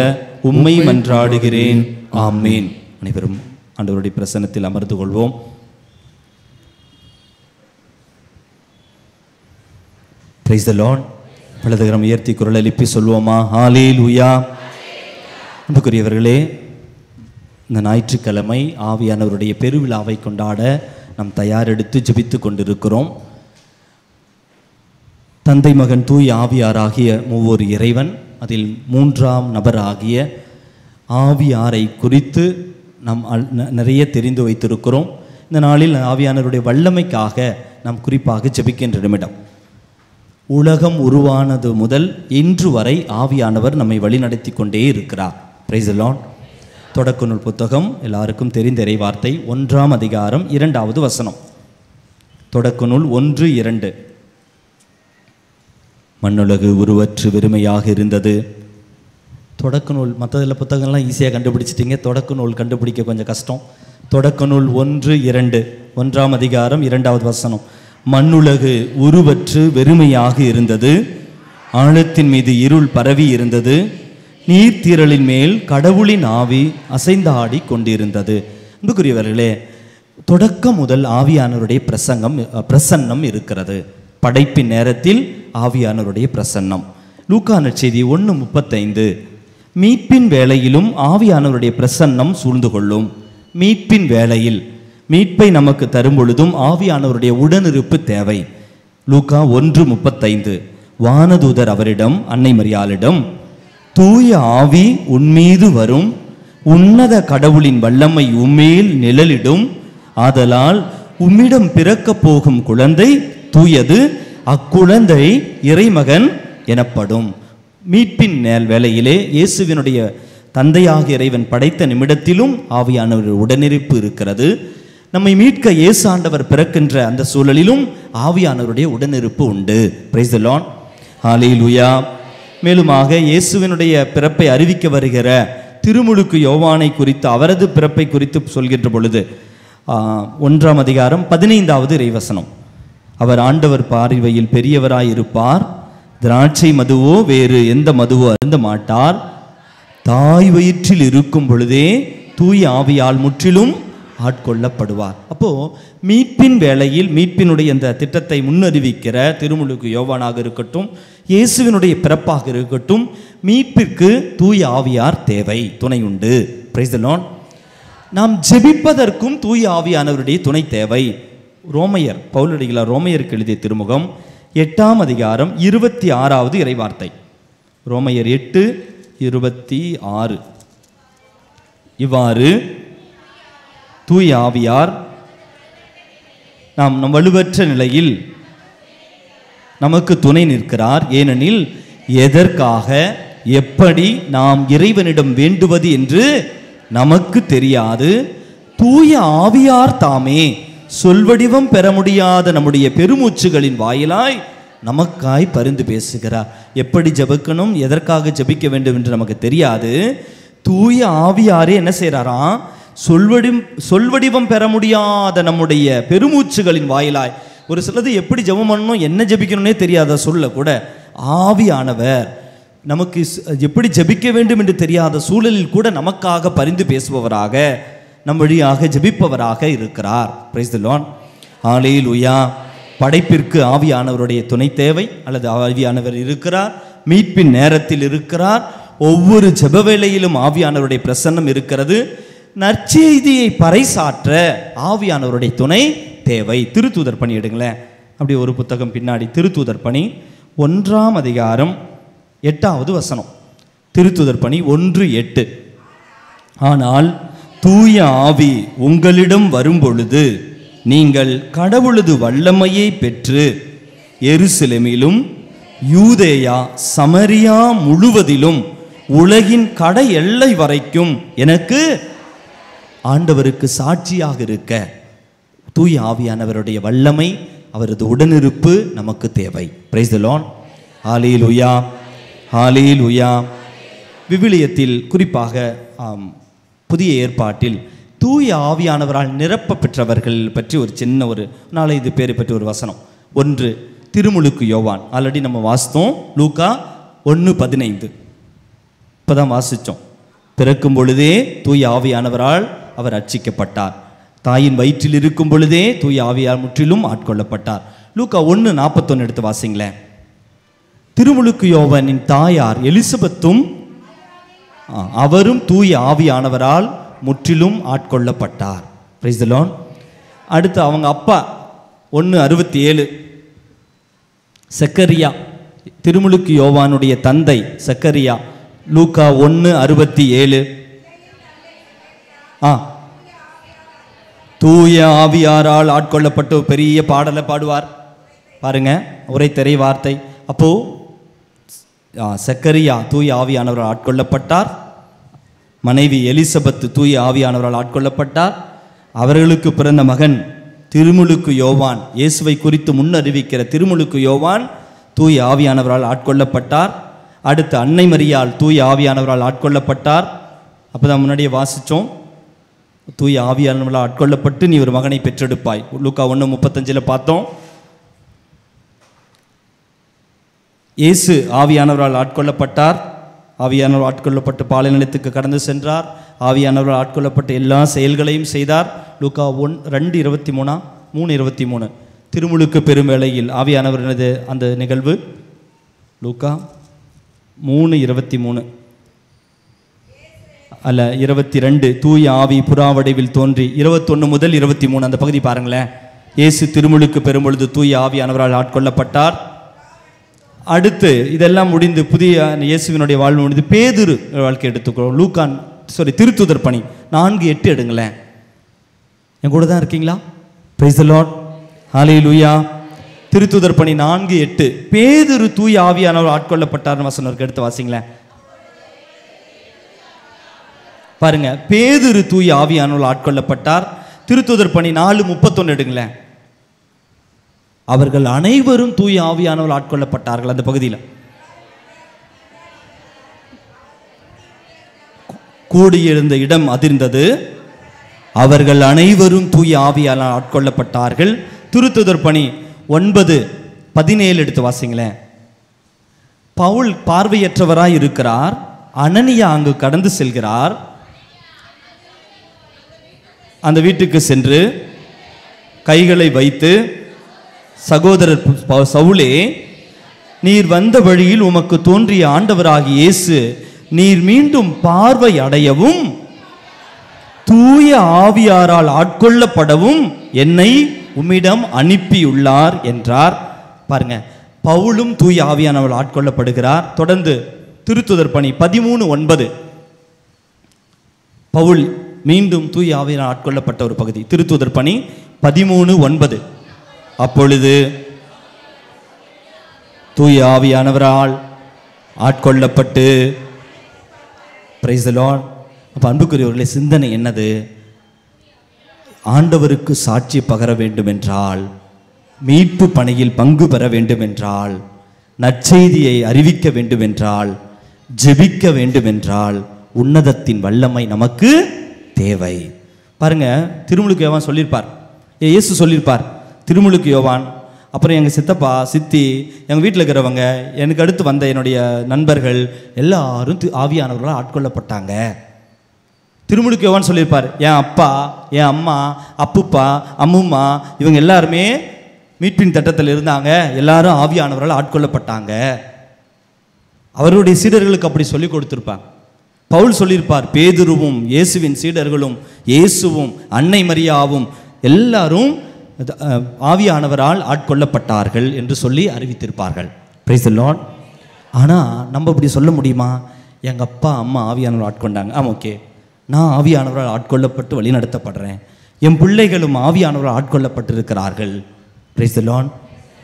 உம்மை மன்றாடுகிறேன். ஆமீன். அனைவரும் ஆண்டவருடைய பிரசன்னத்தில் அமர்ந்து கொள்வோம். Price the Lord. வலதுகரம் உயர்த்தி குரல் எழுப்பி சொல்வோமா? ஹல்லேலூயா. அன்புக்குரியவர்களே, இந்த ஞாயிற்றுக்கிழமை ஆவியானவருடைய பெருவிழாவை கொண்டாட நாம் தயாரெடுத்து ஜெபித்து கொண்டிருக்கிறோம். தந்தை மகன் தூய் ஆவியாராகிய மூவர் இறைவன், அதில் மூன்றாம் நபராகிய ஆவியாரை குறித்து நாம் நிறைய தெரிந்து வைத்திருக்கிறோம். இந்த நாளில் ஆவியானவருடைய வல்லமைக்காக நாம் குறிப்பாக ஜெபிக்கின்ற நிமிடம். உலகம் உருவானது முதல் இன்று வரை ஆவியானவர் நம்மை வழிநடத்தி கொண்டே இருக்கிறார். Price the Lord. தொடக்க நூல் புத்தகம் எல்லாருக்கும் தெரிந்த இறை வார்த்தை, 1ஆம் அதிகாரம் 2வது வசனம். தொடக்க நூல் 1:2. மண்ணுலகு உருவற்று வெறுமையாக இருந்தது. தொடக்க நூல் மற்றதில் புத்தகங்கள்லாம் ஈஸியாக கண்டுபிடிச்சிட்டிங்க. தொடக்க நூல் கண்டுபிடிக்க கொஞ்சம் கஷ்டம். தொடக்க நூல் 1:2, 1ஆம் அதிகாரம் 2வது வசனம். மண்ணுலகு உருவற்று வெறுமையாக இருந்தது. ஆழத்தின் மீது இருள் பரவி இருந்தது. நீர்த்திரளின் மேல் கடவுளின் ஆவி அசைந்தாடி கொண்டிருந்தது. அன்புக்குரியவர்களே, தொடக்கம் முதல் ஆவியானவருடைய பிரசன்னம் இருக்கிறது. படைப்பின் நேரத்தில் ஆவியானவருடைய பிரசன்னம். லூக்கா நற்செய்தி 1:35. மீட்பின் வேளையிலும் ஆவியானவருடைய பிரசன்னம் சூழ்ந்து கொள்ளும். மீட்பின் வேளையில் மீட்பை நமக்கு தரும் பொழுதும் ஆவியானவருடைய உடனிருப்பு தேவை. லூக்கா 1:35. வானதூதர் அவரிடம், அன்னை மரியாளிடம், தூய ஆவி உன்மீது வரும், உன்னத கடவுளின் வல்லமை உம்மேல் நிழலிடும், ஆதலால் உம்மிடம் பிறக்கப் போகும் குழந்தை தூயது, அக்குழந்தை இறைமகன் எனப்படும். மீட்பின் வேளையிலே இயேசுவினுடைய தந்தையாக இறைவன் படைத்த நிமிடத்திலும் ஆவியானவர் உடனிருப்பு இருக்கிறது. நம்மை மீட்க இயேசு ஆண்டவர் பிறக்கின்ற அந்த சூழலிலும் ஆவியானவருடைய உடனிருப்பு உண்டு. Price the lord. ஹல்லேலூயா. மேலுமாக இயேசுவினுடைய பிறப்பை அறிவிக்க வருகிற திருமுழுக்கு யோவானை குறித்து அவரது பிறப்பை குறித்து சொல்கின்ற பொழுது 1ஆம் அதிகாரம் 15வது இறைவசனம், அவர் ஆண்டவர் பார்வையில் பெரியவராய் இருப்பார், திராட்சை மதுவோ வேறு எந்த மதுவோ அருந்த மாட்டார், தாய் வயிற்றில் இருக்கும் பொழுதே தூய ஆவியால் முற்றிலும் ஆட்கொள்ளப்படுவார். அப்போ மீட்பின் வேளையில் மீட்பினுடைய இந்த திட்டத்தை முன்னறிவிக்கிற திருமுழுக்கு யோவானாக இருக்கட்டும், இயேசுவினுடைய பிறப்பாக இருக்கட்டும், மீட்பிற்கு தூய ஆவியார் தேவை, துணை உண்டு. Price the Lord. நாம் ஜெபிப்பதற்கும் தூய ஆவியானவருடைய துணை தேவை. ரோமையர் பவுலடிகளார் ரோமையருக்கு எழுதிய திருமுகம் 8ஆம் அதிகாரம் 26வது இறைவார்த்தை. ரோமையர் 8:26. இவ்வாறு தூய ஆவியார் நம் வலுவற்ற நிலையில் நமக்கு துணை நிற்கிறார். ஏனெனில் எதற்காக எப்படி நாம் இறைவனிடம் வேண்டுவது என்று நமக்கு தெரியாது, தூய ஆவியார் தாமே சொல்வடிவம் பெற முடியாத நம்முடைய பெருமூச்சுகளின் வாயிலாய் நமக்காய் பரிந்து பேசுகிறார். எப்படி ஜெபிக்கணும், எதற்காக ஜெபிக்க வேண்டும் என்று நமக்கு தெரியாது. தூய ஆவியாரே என்ன செய்கிறாராம், சொல்வடிவம் பெற முடியாத நம்முடைய பெருமூச்சுகளின் வாயிலாய், ஒரு சிலது எப்படி ஜெபம் பண்ணணும் என்ன ஜெபிக்கணும்னே தெரியாத சொல்ல கூட ஆவியானவர் நமக்கு எப்படி ஜெபிக்க வேண்டும் என்று தெரியாத சூழலில் கூட நமக்காக பரிந்து பேசுபவராக நம் வழியாக ஜெபிப்பவராக இருக்கிறார். Price the lord. ஹல்லேலூயா. படைப்பிற்கு ஆவியானவருடைய துணை தேவை, அல்லது ஆவியானவர் இருக்கிறார், மீட்பின் நேரத்தில் இருக்கிறார், ஒவ்வொரு ஜெப வேளையிலும் ஆவியானவருடைய பிரசன்னம் இருக்கிறது. நற்செய்தியை பறைசாற்ற ஆவியானவருடைய துணை தேவை. திருத்தூதர் பணி எடுங்களேன், அப்படி ஒரு புத்தகம் பின்னாடி, திருத்தூதர் பணி 1ஆம் அதிகாரம் 8வது வசனம். திருத்தூதர் பணி 1:8. ஆனால் தூய ஆவி உங்களிடம் வரும்பொழுது நீங்கள் கடவுளது வல்லமையை பெற்று எருசலேமிலும் யூதேயா சமரியா முழுவதிலும் உலகின் கடை எல்லை வரைக்கும் எனக்கு ஆண்டவருக்கு சாட்சியாக இருக்க தூய ஆவியானவருடைய வல்லமை, அவரது உடனிருப்பு நமக்கு தேவை. Praise the lord. Hallelujah. Hallelujah. விவிலியத்தில் குறிப்பாக புதிய ஏற்பாட்டில் தூய ஆவியானவரால் நிரப்ப பெற்றவர்கள் பற்றி ஒரு சின்ன ஒரு 4-5 பேரை பற்றி ஒரு வசனம். 1 திருமுழுக்கு யோவான், ஆல்ரெடி நம்ம வாசித்தோம். லூக்கா 1:15 இப்போதான் வாசித்தோம். பிறக்கும் பொழுதே தூய ஆவியானவரால் அவர் அர்ச்சிக்கப்பட்டார், தாயின் வயிற்றில் இருக்கும் பொழுதே தூய ஆவியால் முற்றிலும் ஆட்கொள்ளப்பட்டார். லூக்கா 1:41 எடுத்து வாசிங்களேன். திருமுழுக்கு யோவானின் தாயார் எலிசபெத்தும் அவரும் தூய ஆவியானவரால் முற்றிலும் ஆட்கொள்ளப்பட்டார். Price the Lord. அடுத்து அவங்க அப்பா 1:67 சக்கரியா, திருமுழுக்கு யோவானுடைய தந்தை சக்கரியா. லூக்கா 1:67 தூய ஆவியாரால் ஆட்கொள்ளப்பட்டு பெரிய பாடலை பாடுவார் பாருங்க, உரை திரை வார்த்தை. அப்போ சக்கரியா தூய ஆவியானவரால் ஆட்கொள்ளப்பட்டார், மனைவி எலிசபெத் தூய ஆவியானவரால் ஆட்கொள்ளப்பட்டார், அவர்களுக்கு பிறந்த மகன் திருமுழுக்கு யோவான், இயேசுவை குறித்து முன்னறிவிக்கிற திருமுழுக்கு யோவான் தூய ஆவியானவரால் ஆட்கொள்ளப்பட்டார். அடுத்து அன்னை மரியாள் தூய ஆவியானவரால் ஆட்கொள்ளப்பட்டார். அப்போதான் முன்னாடியே வாசித்தோம், தூய ஆவியானவரால் ஆட்கொள்ளப்பட்டு நீ ஒரு மகனை பெற்றெடுப்பாய். லூக்கா 1:35 பார்த்தோம். இயேசு ஆவியானவரால் ஆட்கொள்ளப்பட்டார், ஆவியானவர் ஆட்கொள்ளப்பட்டு பாலை நிலத்துக்கு கடந்து சென்றார், ஆவியானவரால் ஆட்கொள்ளப்பட்ட எல்லா செயல்களையும் செய்தார். லூக்கா 2:23 3:23 திருமுழுக்கு பெரும் வேளையில் ஆவியானவரது அந்த நிகழ்வு. லூக்கா 3:23 அல்ல 22 தூய ஆவி புறாவடைவில் தோன்றி 21 முதல் 23 அந்த பகுதி பாருங்களேன். இயேசு திருமுழுக்கு பெறும்பொழுது தூய ஆவியானவரால் ஆட்கொள்ளப்பட்டார். அடுத்து இதெல்லாம் முடிந்து புதிய இயேசுவினுடைய வாழ்வு முடிந்து பேதுரு வாழ்க்கை எடுத்துக்கிறோம். திருத்தூதர் பணி 4:8 எடுங்களேன். என் கூட தான் இருக்கீங்களா? Praise the lord. ஹல்லேலூயா. திருத்தூதர் பணி 4:8 பேதுரு தூய ஆவியானவர் ஆட்கொள்ளப்பட்டார்னு வசனம் இருக்கு, எடுத்து வாசிங்களேன். பாருங்க, பேதுரு தூய ஆவியானவர் ஆட்கொள்ளப்பட்டார். திருத்தூதர் பணி 4:31 எடுங்களேன். அவர்கள் அனைவரும் தூய ஆவியானவரால் ஆட்கொள்ளப்பட்டார்கள். அந்த பகுதியில் கூடியிருந்த இடம் அதிர்ந்தது. அவர்கள் அனைவரும் தூய ஆவியால் ஆட்கொள்ளப்பட்டார்கள். திருத்துதர் பணி 9:17 எடுத்து வாசிங்களேன். பவுல் பார்வையற்றவராய் இருக்கிறார். அனனியா அங்கு கடந்து செல்கிறார். அந்த வீட்டுக்கு சென்று கைகளை வைத்து, சகோதரர் சவுலே, நீர் வந்த வழியில் உமக்கு தோன்றிய ஆண்டவராகிய இயேசு நீர் மீண்டும் பார்வை அடையவும் தூய ஆவியாரால் ஆட்கொள்ளப்படவும் என்னை உம்மிடம் அனுப்பியுள்ளார் என்றார். பாருங்க, பவுலும் தூய ஆவியானவரால் ஆட்கொள்ளப்படுகிறார். தொடர்ந்து திருத்துதர் பணி 13:9 பவுல் மீண்டும் தூய ஆவியால் ஆட்கொள்ளப்பட்ட ஒரு பகுதி. திருத்துதர் பணி 13:9 அப்பொழுது தூய ஆவியானவரால் ஆட்கொள்ளப்பட்டு, பிரைஸ் தி லார்ட். அப்போ அன்புக்குரியவர்களே, சிந்தனை என்னது? ஆண்டவருக்கு சாட்சி பகர வேண்டும் என்றால், மீட்பு பணியில் பங்கு பெற வேண்டும் என்றால், நற்செய்தியை அறிவிக்க வேண்டும் என்றால், ஜெபிக்க வேண்டும் என்றால், உன்னதத்தின் வல்லமை நமக்கு தேவை. பாருங்க, திருமுழுக்கு யோவான் சொல்லியிருப்பார், இயேசு சொல்லியிருப்பார். திருமுழுக்கு யோவான், அப்புறம் எங்கள் சித்தப்பா, சித்தி, எங்கள் வீட்டில் இருக்கிறவங்க, எனக்கு அடுத்து வந்த என்னுடைய நண்பர்கள் எல்லாரும் ஆவியானவர்களால் ஆட்கொள்ளப்பட்டாங்க. திருமுழுக்கு யோவான் சொல்லியிருப்பார், என் அப்பா, என் அம்மா, அப்புப்பா, அம்மும்மா இவங்க எல்லாருமே மீட்பின் திட்டத்தில் இருந்தாங்க, எல்லாரும் ஆவியானவர்களால் ஆட்கொள்ளப்பட்டாங்க. அவருடைய சீடர்களுக்கு அப்படி சொல்லி கொடுத்துருப்பாங்க. பவுல் சொல்லியிருப்பார், பேதுருவும் இயேசுவின் சீடர்களும் இயேசுவும் அன்னை மரியாவும் எல்லாரும் ஆவியானவரால் ஆட்கொள்ளப்பட்டார்கள் என்று சொல்லி அறிவித்திருப்பார்கள். Price the Lord. ஆனால் நம்ம இப்படி சொல்ல முடியுமா? எங்கள் அப்பா அம்மா ஆவியானவரால் ஆட்கொண்டாங்க, ஓகே, நான் ஆவியானவரால் ஆட்கொள்ளப்பட்டு வழி நடத்தப்படுறேன், என் பிள்ளைகளும் ஆவியானவரால் ஆட்கொள்ளப்பட்டிருக்கிறார்கள். Price the Lord.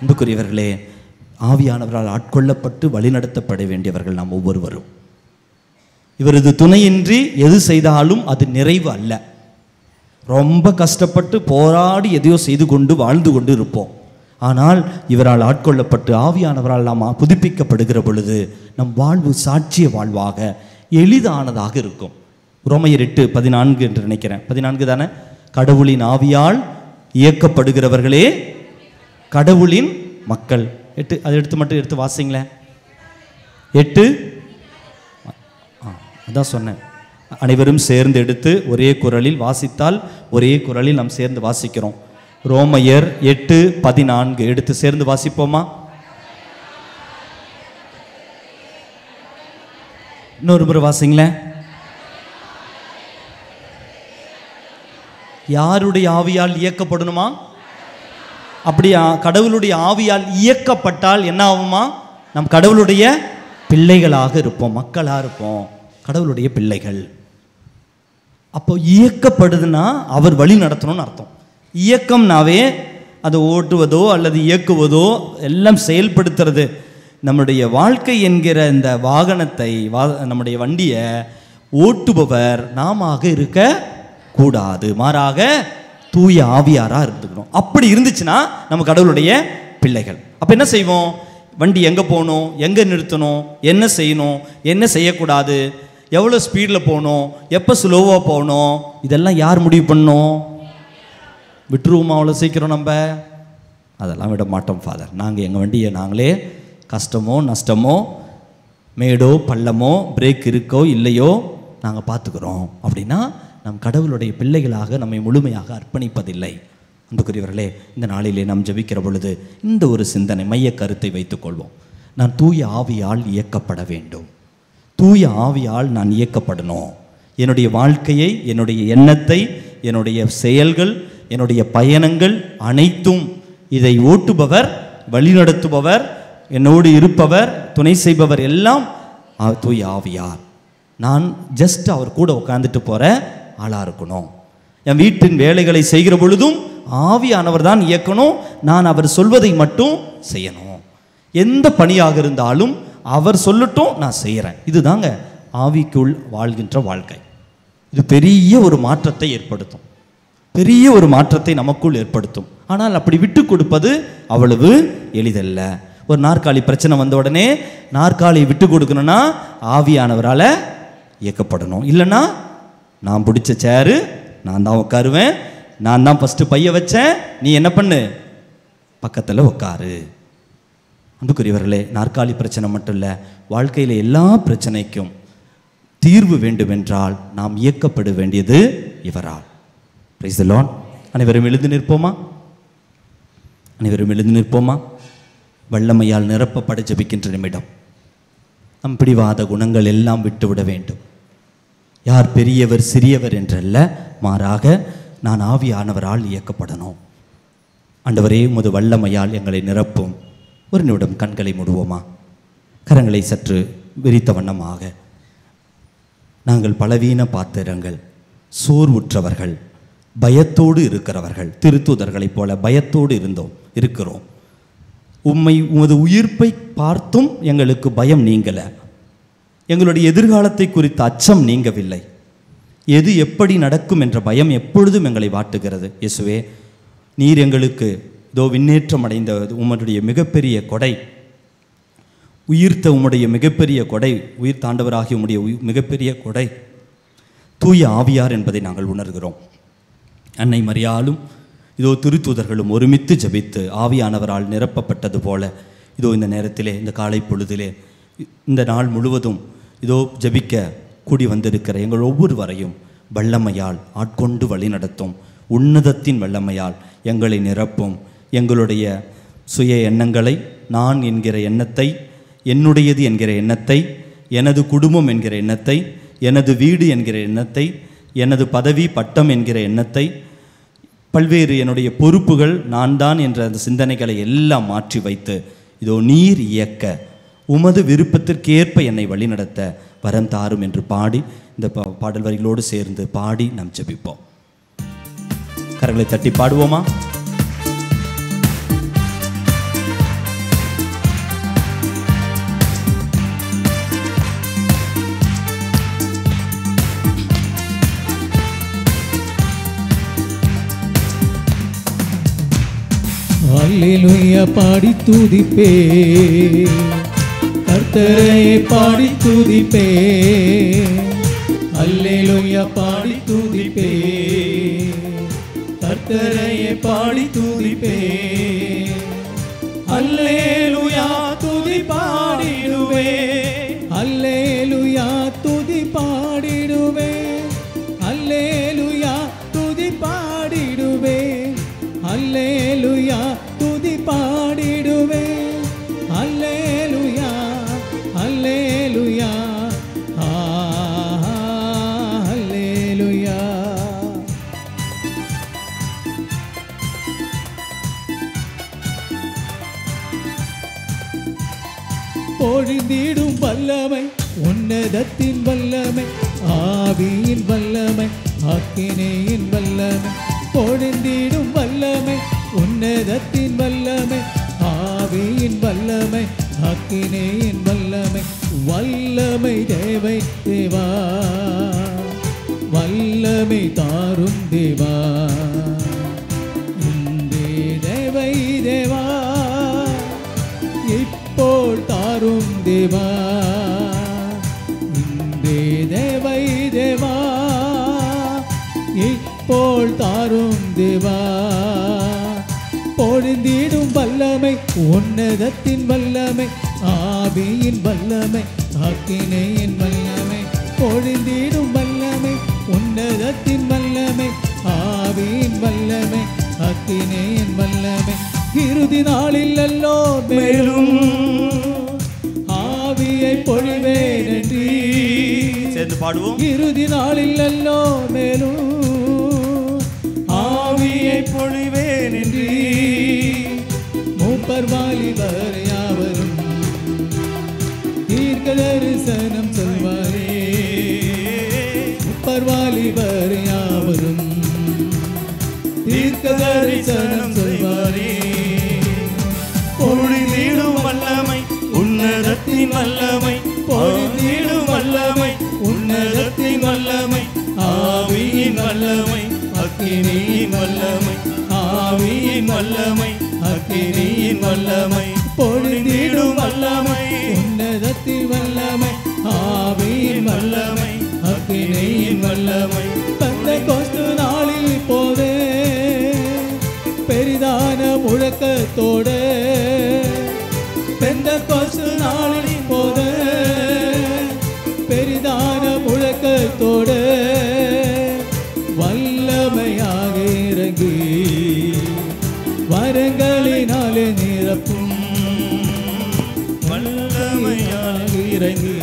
அன்புக்குரியவர்களே, ஆவியானவரால் ஆட்கொள்ளப்பட்டு வழிநடத்தப்பட வேண்டியவர்கள் நாம் ஒவ்வொருவரும். இவரது துணையின்றி எது செய்தாலும் அது நிறைவு அல்ல. ரொம்ப கஷ்டப்பட்டு போராடி எதையோ செய்து கொண்டு வாழ்ந்து கொண்டு இருப்போம். ஆனால் இவரால் ஆட்கொள்ளப்பட்டு ஆவியானவரால் நாம் புதுப்பிக்கப்படுகிற பொழுது நம் வாழ்வு சாட்சிய வாழ்வாக எளிதானதாக இருக்கும். ரோமையர் 8:14 என்று நினைக்கிறேன், 14 தானே? கடவுளின் ஆவியால் இயக்கப்படுகிறவர்களே கடவுளின் மக்கள். 8 அதை எடுத்து வாசிங்களேன். 8 அதான் சொன்னேன். அனைவரும் சேர்ந்து எடுத்து ஒரே குரலில் வாசித்தால் ஒரே குரலில் நாம் சேர்ந்து வாசிக்கிறோம். ரோமையர் 8:14 எடுத்து சேர்ந்து வாசிப்போமா? இன்னொரு முறை வாசிங்களேன். யாருடைய ஆவியால் இயக்கப்படணுமா? அப்படியா? கடவுளுடைய ஆவியால் இயக்கப்பட்டால் என்ன ஆகுமா? நம் கடவுளுடைய பிள்ளைகளாக இருப்போம், மக்களாக இருப்போம், கடவுளுடைய பிள்ளைகள். அப்போ இயக்கப்படுதுன்னா அவர் வழி நடத்தணும்னு அர்த்தம். இயக்கம்னாவே அதை ஓட்டுவதோ அல்லது இயக்குவதோ எல்லாம் செயல்படுத்துறது. நம்முடைய வாழ்க்கை என்கிற இந்த வாகனத்தை, நம்முடைய வண்டியை ஓட்டுபவர் நாம இருக்க கூடாது, மாறாக தூய ஆவியாராக இருந்துக்கணும். அப்படி இருந்துச்சுன்னா நம்ம கடவுளுடைய பிள்ளைகள். அப்போ என்ன செய்வோம்? வண்டி எங்கே போகணும், எங்கே நிறுத்தணும், என்ன செய்யணும், என்ன செய்யக்கூடாது, எவ்வளோ ஸ்பீடில் போகணும், எப்போ ஸ்லோவாக போகணும், இதெல்லாம் யார் முடிவு பண்ணணும்? விட்டுருவோமா அவ்வளோ சீக்கிரம்? நம்ம அதெல்லாம் விட மாட்டோம் ஃபாதர். நாங்கள் எங்கள் வண்டியை நாங்களே கஷ்டமோ நஷ்டமோ மேடோ பள்ளமோ பிரேக் இருக்கோ இல்லையோ நாங்கள் பார்த்துக்கிறோம். அப்படின்னா நம் கடவுளுடைய பிள்ளைகளாக நம்மை முழுமையாக அர்ப்பணிப்பதில்லை. அன்புக்குரியவர்களே, இந்த நாளிலே நாம் ஜெபிக்கிற பொழுது இந்த ஒரு சிந்தனை மைய கருத்தை வைத்துக்கொள்வோம். நான் தூய ஆவியால் இயக்கப்பட வேண்டும், தூய ஆவியால் நான் இயக்கப்படணும். என்னுடைய வாழ்க்கையை, என்னுடைய எண்ணத்தை, என்னுடைய செயல்கள், என்னுடைய பயணங்கள் அனைத்தும் இதை ஓட்டுபவர், வழிநடத்துபவர், என்னோடு இருப்பவர், துணை செய்பவர் எல்லாம் தூய ஆவியார். நான் ஜஸ்ட் அவர் கூட உட்காந்துட்டு போகிற ஆளாக இருக்கணும். என் வீட்டின் வேலைகளை செய்கிற பொழுதும் ஆவியானவர் தான் இயக்கணும், நான் அவர் சொல்வதை மட்டும் செய்யணும். எந்த பணியாக இருந்தாலும் அவர் சொல்லட்டும், நான் செய்கிறேன். இதுதாங்க ஆவிக்குள் வாழ்கின்ற வாழ்க்கை. இது பெரிய ஒரு மாற்றத்தை ஏற்படுத்தும். பெரிய ஒரு மாற்றத்தை நமக்குள் ஏற்படுத்தும். ஆனால் அப்படி விட்டு கொடுப்பது அவ்வளவு எளிதல்ல. ஒரு நாற்காலி பிரச்சனை வந்த உடனே நாற்காலியை விட்டு கொடுக்கணும்னா ஆவியானவரால் இயக்கப்படணும். இல்லைன்னா நான் பிடிச்ச சேரு, நான் தான் உட்காருவேன், நான் தான் ஃபஸ்ட்டு பைய வச்சேன், நீ என்ன பண்ணு, பக்கத்தில் உட்காரு. அன்புக்குரியவர்களே, நாற்காலி பிரச்சனை மட்டும் இல்லை, வாழ்க்கையில் எல்லா பிரச்சனைக்கும் தீர்வு வேண்டுமென்றால் நாம் இயக்கப்பட வேண்டியது இவரால். Price the Lord. அனைவரும் எழுந்து நிற்போமா? அனைவரும் எழுந்து நிற்போமா? வல்லமையால் நிரப்பப்பட ஜெபிக்கின்ற நிமிடம். நம் பிடிவாத குணங்கள் எல்லாம் விட்டுவிட வேண்டும். யார் பெரியவர் சிறியவர் என்றல்ல, மாறாக நான் ஆவியானவரால் இயக்கப்படணும். ஆண்டவரே, உமது வல்லமையால் எங்களை நிரப்பும். ஒரு நிமிடம் கண்களை மூடுவோமா? கரங்களை சற்று விரித்த வண்ணமாக. நாங்கள் பலவீன பாத்திரங்கள், சோர்வுற்றவர்கள், பயத்தோடு இருக்கிறவர்கள், திருத்தூதர்களைப் போல பயத்தோடு இருக்கிறோம். உமது உயிர்ப்பை பார்த்தும் எங்களுக்கு பயம் நீங்கலை. எங்களுடைய எதிர்காலத்தை குறித்த அச்சம் நீங்கவில்லை. எது எப்படி நடக்கும் என்ற பயம் எப்பொழுதும் எங்களை வாட்டுகிறது. இயேசுவே, நீர் எங்களுக்கு இதோ விண்ணேற்றம் அடைந்த உம்முடைய மிகப்பெரிய கொடை, உயிர்த்த உம்முடைய மிகப்பெரிய கொடை, உயிர் தாண்டவராகிய உம்முடைய மிகப்பெரிய கொடை தூய ஆவியார் என்பதை நாங்கள் உணர்கிறோம். அன்னை மரியாளும் இதோ திருத்தூதர்களும் ஒருமித்து ஜெபித்து ஆவியானவரால் நிரப்பப்பட்டது போல இதோ இந்த நேரத்திலே, இந்த காலை பொழுதிலே, இந்த நாள் முழுவதும் இதோ ஜெபிக்க கூடி வந்திருக்கிற எங்கள் ஒவ்வொருவரையும் வல்லமையால் ஆட்கொண்டு வழி நடத்தும். உன்னதத்தின் வல்லமையால் எங்களை நிரப்பும். எங்களுடைய சுய எண்ணங்களை, நான் என்கிற எண்ணத்தை, என்னுடையது என்கிற எண்ணத்தை, எனது குடும்பம் என்கிற எண்ணத்தை, எனது வீடு என்கிற எண்ணத்தை, எனது பதவி பட்டம் என்கிற எண்ணத்தை, பல்வேறு என்னுடைய பொறுப்புகள், நான் தான் என்ற அந்த சிந்தனைகளை எல்லாம் மாற்றி வைத்து இதோ நீர் இயக்க உமது விருப்பத்திற்கேற்ப என்னை வழிநடத்த வரம் தாரும் என்று பாடி, இந்த பாடல் வரிகளோடு சேர்ந்து பாடி நாம் ஜெபிப்போம். கரங்களை தட்டி பாடுவோமா? அல்லேலூயா பாடி துதிப்பே, கர்த்தரை பாடி துதிப்பே. அல்லேலூயா பாடி துதிப்பே, கர்த்தரை பாடி துதிப்பே. அல்லேலூயா துதி பாடிடுவே, அல்லேலூயா துதி பாடிடுவே, அல்லேலூயா துதி பாடிடுவே, அல்லேலூயா துதி பாடிடுவே, அல்லேலூயா அல்லேலூயா அல்லேலூயா. பொழிந்திடும் வல்லமை, உன்னதத்தின் வல்லமை, ஆவியின் வல்லமை, அக்கினியின் வல்லமை. பொழிந்திடும் வல்லமை, உன்னதத்தின் வல்லமை, ஆவியின் வல்லமை, அக்கினியின் வல்லமை. வல்லமை தேவை தேவா, வல்லமை தாரும் தேவா. இன்றே தேவை தேவா, ഇപ്പോൾ தாரும் தேவா. இன்றே தேவை தேவா, ഇപ്പോൾ தாரும் தேவா. பொழிந்திடும் வல்லமை, உன்னதத்தின் வல்லமை, ஆவியின் வல்லமை, அக்கினியின் வல்லமை. பொழிந்திடும் வல்லமை, உன்னதத்தின் வல்லமை, ஆவியின் வல்லமை, அக்கினியின் வல்லமை. இறுதி நாளில் அல்லோ மேலும் ஆவியை பொழிவேன் என்று சேர்ந்து பாடுவோம். இறுதி நாளில் அல்லோ மேலும் ஆவியை பொழிவேன் என்று மூப்பர் வாலிபர் யாவரும் தீர்க்க தரிசனம் சொல்வாரே. மூப்பர் வாலிபர் யாவரும் தீர்க்க தரிசனம் சொல்வாரே. பொழிந்திடும் வல்லமை, உன்னதத்தின் வல்லமை, பொழிந்திடும் வல்லமை, உன்னதத்தின் வல்லமை, ஆவியின் வல்லமை, அக்கினியின் வல்லமை, ஆவியின் வல்லமை, அக்கினியின் வல்லமை, பொழிந்திடும் வல்லமை, உன்னதத்தின் வல்லமை, ஆவியின் வல்லமை, அக்கினியின் வல்லமை. பெந்தெகோஸ்து நாளில் போதே பெரிதான முழக்கத்தோடு, பெந்தெகோஸ்து நாளில் போதே பெரிதான முழக்கத்தோடு வல்லமையாக இறங்கி வரங்களினாலே நிரப்பும், வல்லமையாக இறங்கி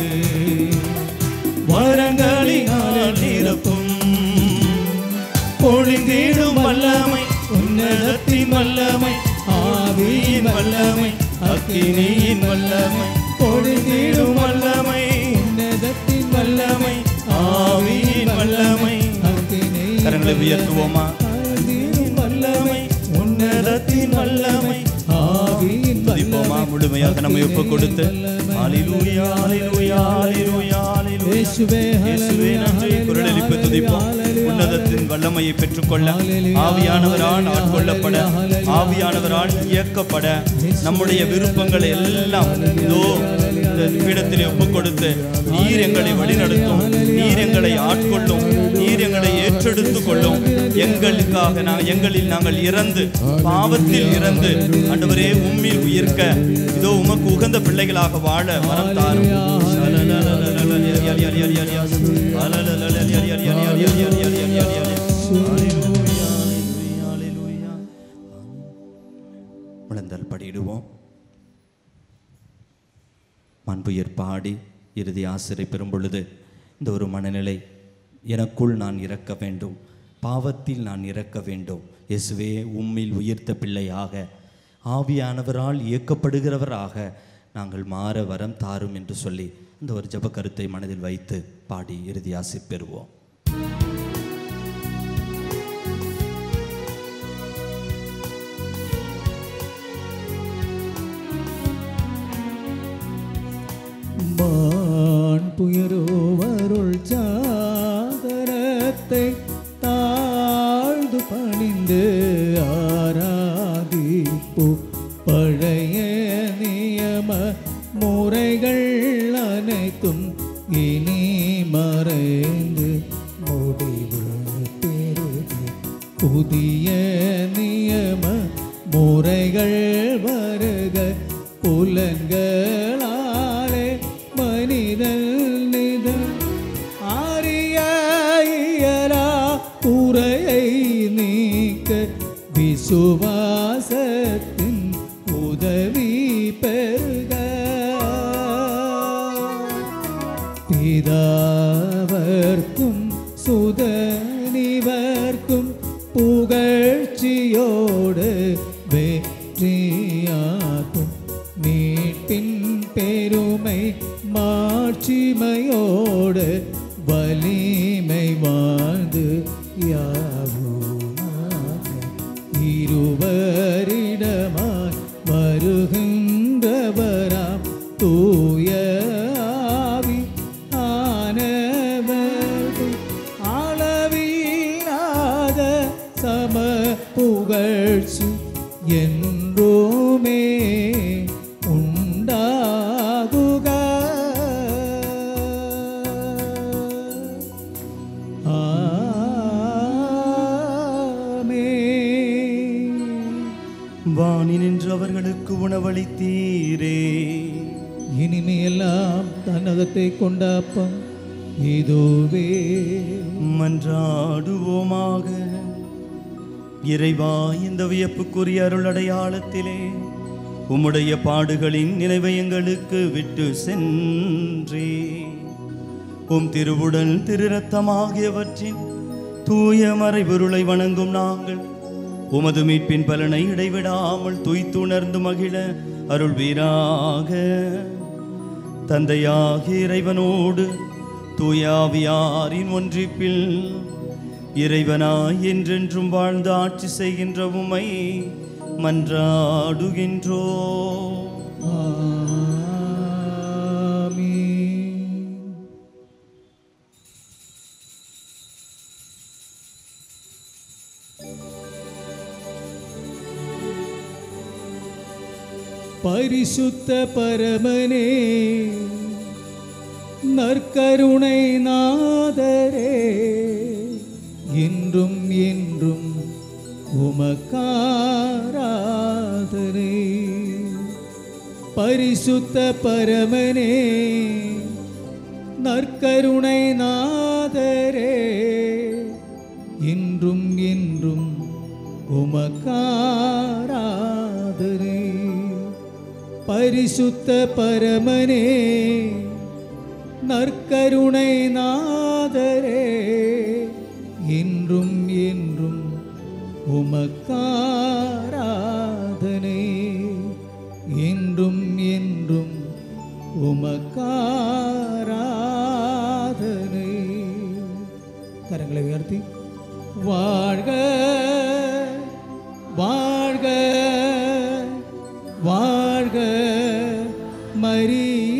வரங்களினால் நிரப்பும், பொழிந்திடும் வல்லமை, உன்னதத்தின் வல்லமை, ஆவியின் வல்லமை, அக்கினியின் வல்லமை, பொழிந்திடும் வல்லமை, உன்னதத்தின் வல்லமை, ஆவியின் வல்லமை. கரங்களை உயர்த்துவோமா? வல்லமை, உன்னதத்தின் வல்லமை, ஆவியின் துதிப்போமா? முழுமையாக நம்மை ஒப்புக் கொடுத்து ஹல்லேலூயா ஹல்லேலூயா ஹல்லேலூயா ஹல்லேலூயா இயேசுவே நன்றி. குரல் எழுப்பி துதிப்போம். உன்னதத்தின் வல்லமையை பெற்றுக்கொள்ள, ஆவியானவரால் ஆட்கொள்ளப்பட, ஆவியானவரால் இயக்கப்பட, நம்முடைய விருப்பங்களை எல்லாம் இதோ இந்த பீடத்திலே ஒப்புக் கொடுத்து, நீர் எங்களை வழிநடத்தும், நீர் எங்களை ஆட்கொள்ளும், நீர் எங்களை ஏற்றெடுத்துக் கொள்ளும். எங்களுக்காக எங்களில் நாங்கள் இறந்து, பாவத்தில் இறந்து ஆண்டவரே உம்மில் உயிர்க்க, இதோ உமக்கு உகந்த பிள்ளைகளாக வாழ வரம் தாரும். முழந்தால் படியிடுவோம். மண்புயர் பாடி இறுதி ஆசிரை பெறும் பொழுது இந்த ஒரு மனநிலை, எனக்குள் நான் இறக்க வேண்டும், பாவத்தில் நான் இறக்க வேண்டும், இயேசுவே உம்மில் உயிர்த்த பிள்ளையாக, ஆவியானவரால் இயக்கப்படுகிறவராக நாங்கள் மாற வரம் தாரும் என்று சொல்லி இந்த ஒரு ஜெப கருத்தை மனதில் வைத்து பாடி இறுதி ஆசி பெறுவோம். புயரோ வருள் சாதரத்தை தாழ்ந்து பணிந்து ஆராதிப்பு, பழைய நியம முறைகள் அனைத்தும் இனி மறைந்து முடிவு பெறுது, புதிய நியம முறைகள் வருக, புலன்களாலே மனிதன் நிதன் ஆரிய இயலா குறையை நீக்க, விசுவாசத்தின் உதவி பெறுக, பிதாவர்க்கும் சுதனிவர்க்கும் புகழ்ச்சியோடு வெற்றியாக்கும், மீட்பின் பெருமை மாட்சிமையோடு வலிமை வாழ்ந்து யாவுமாக, இருவரிடமாய் வருகின்றவராம் தூய ஆவி ஆனவர்கள், அளவில்லாத சம புகழ்ச்சி என்றுமே உண்டாகுக. ஆமென். வானி நின்று அவர்களுக்கு உணவளித்தீரே, இனிமையெல்லாம் தன்னகத்தை கொண்ட அப்பம் இதுவே. மன்றாடுவோமாக. இறைவா, இந்த வியப்புக்குரிய அருள் அடையாளத்திலே உம்முடைய பாடுகளின் நினைவை எங்களுக்கு விட்டு சென்றே, உம் திருவுடல் திரு ரத்தம் ஆகியவற்றின் தூய மறைபொருளை வணங்கும் நாங்கள் உமது மீட்பின் பலனை இடைவிடாமல் துய்த்துணர்ந்து மகிழ அருள்வீராக. தந்தையாகிய இறைவனோடு தூயாவியாரின் ஒன்றிப்பில் இறைவனாய் என்றென்றும் வாழ்ந்து ஆட்சி செய்கின்ற உம்மை மன்றாடுகின்றோ. பரிசுத்த பரமனே, நற்கருணை நாதரே, என்றும் என்றும் உமக்காராதனை. பரிசுத்த பரமனே, நற்கருணை நாதரே, என்றும் என்றும் உமக்காராதனை. பரிசுத்த பரமனே, நற்கருணை நாதரே, என்றும் என்றும் உமக்காராதனை. என்றும் என்றும் உமக்காராதனை. கரங்களை உயர்த்தி வாழ்க வாழ்க வாழ்க மரியே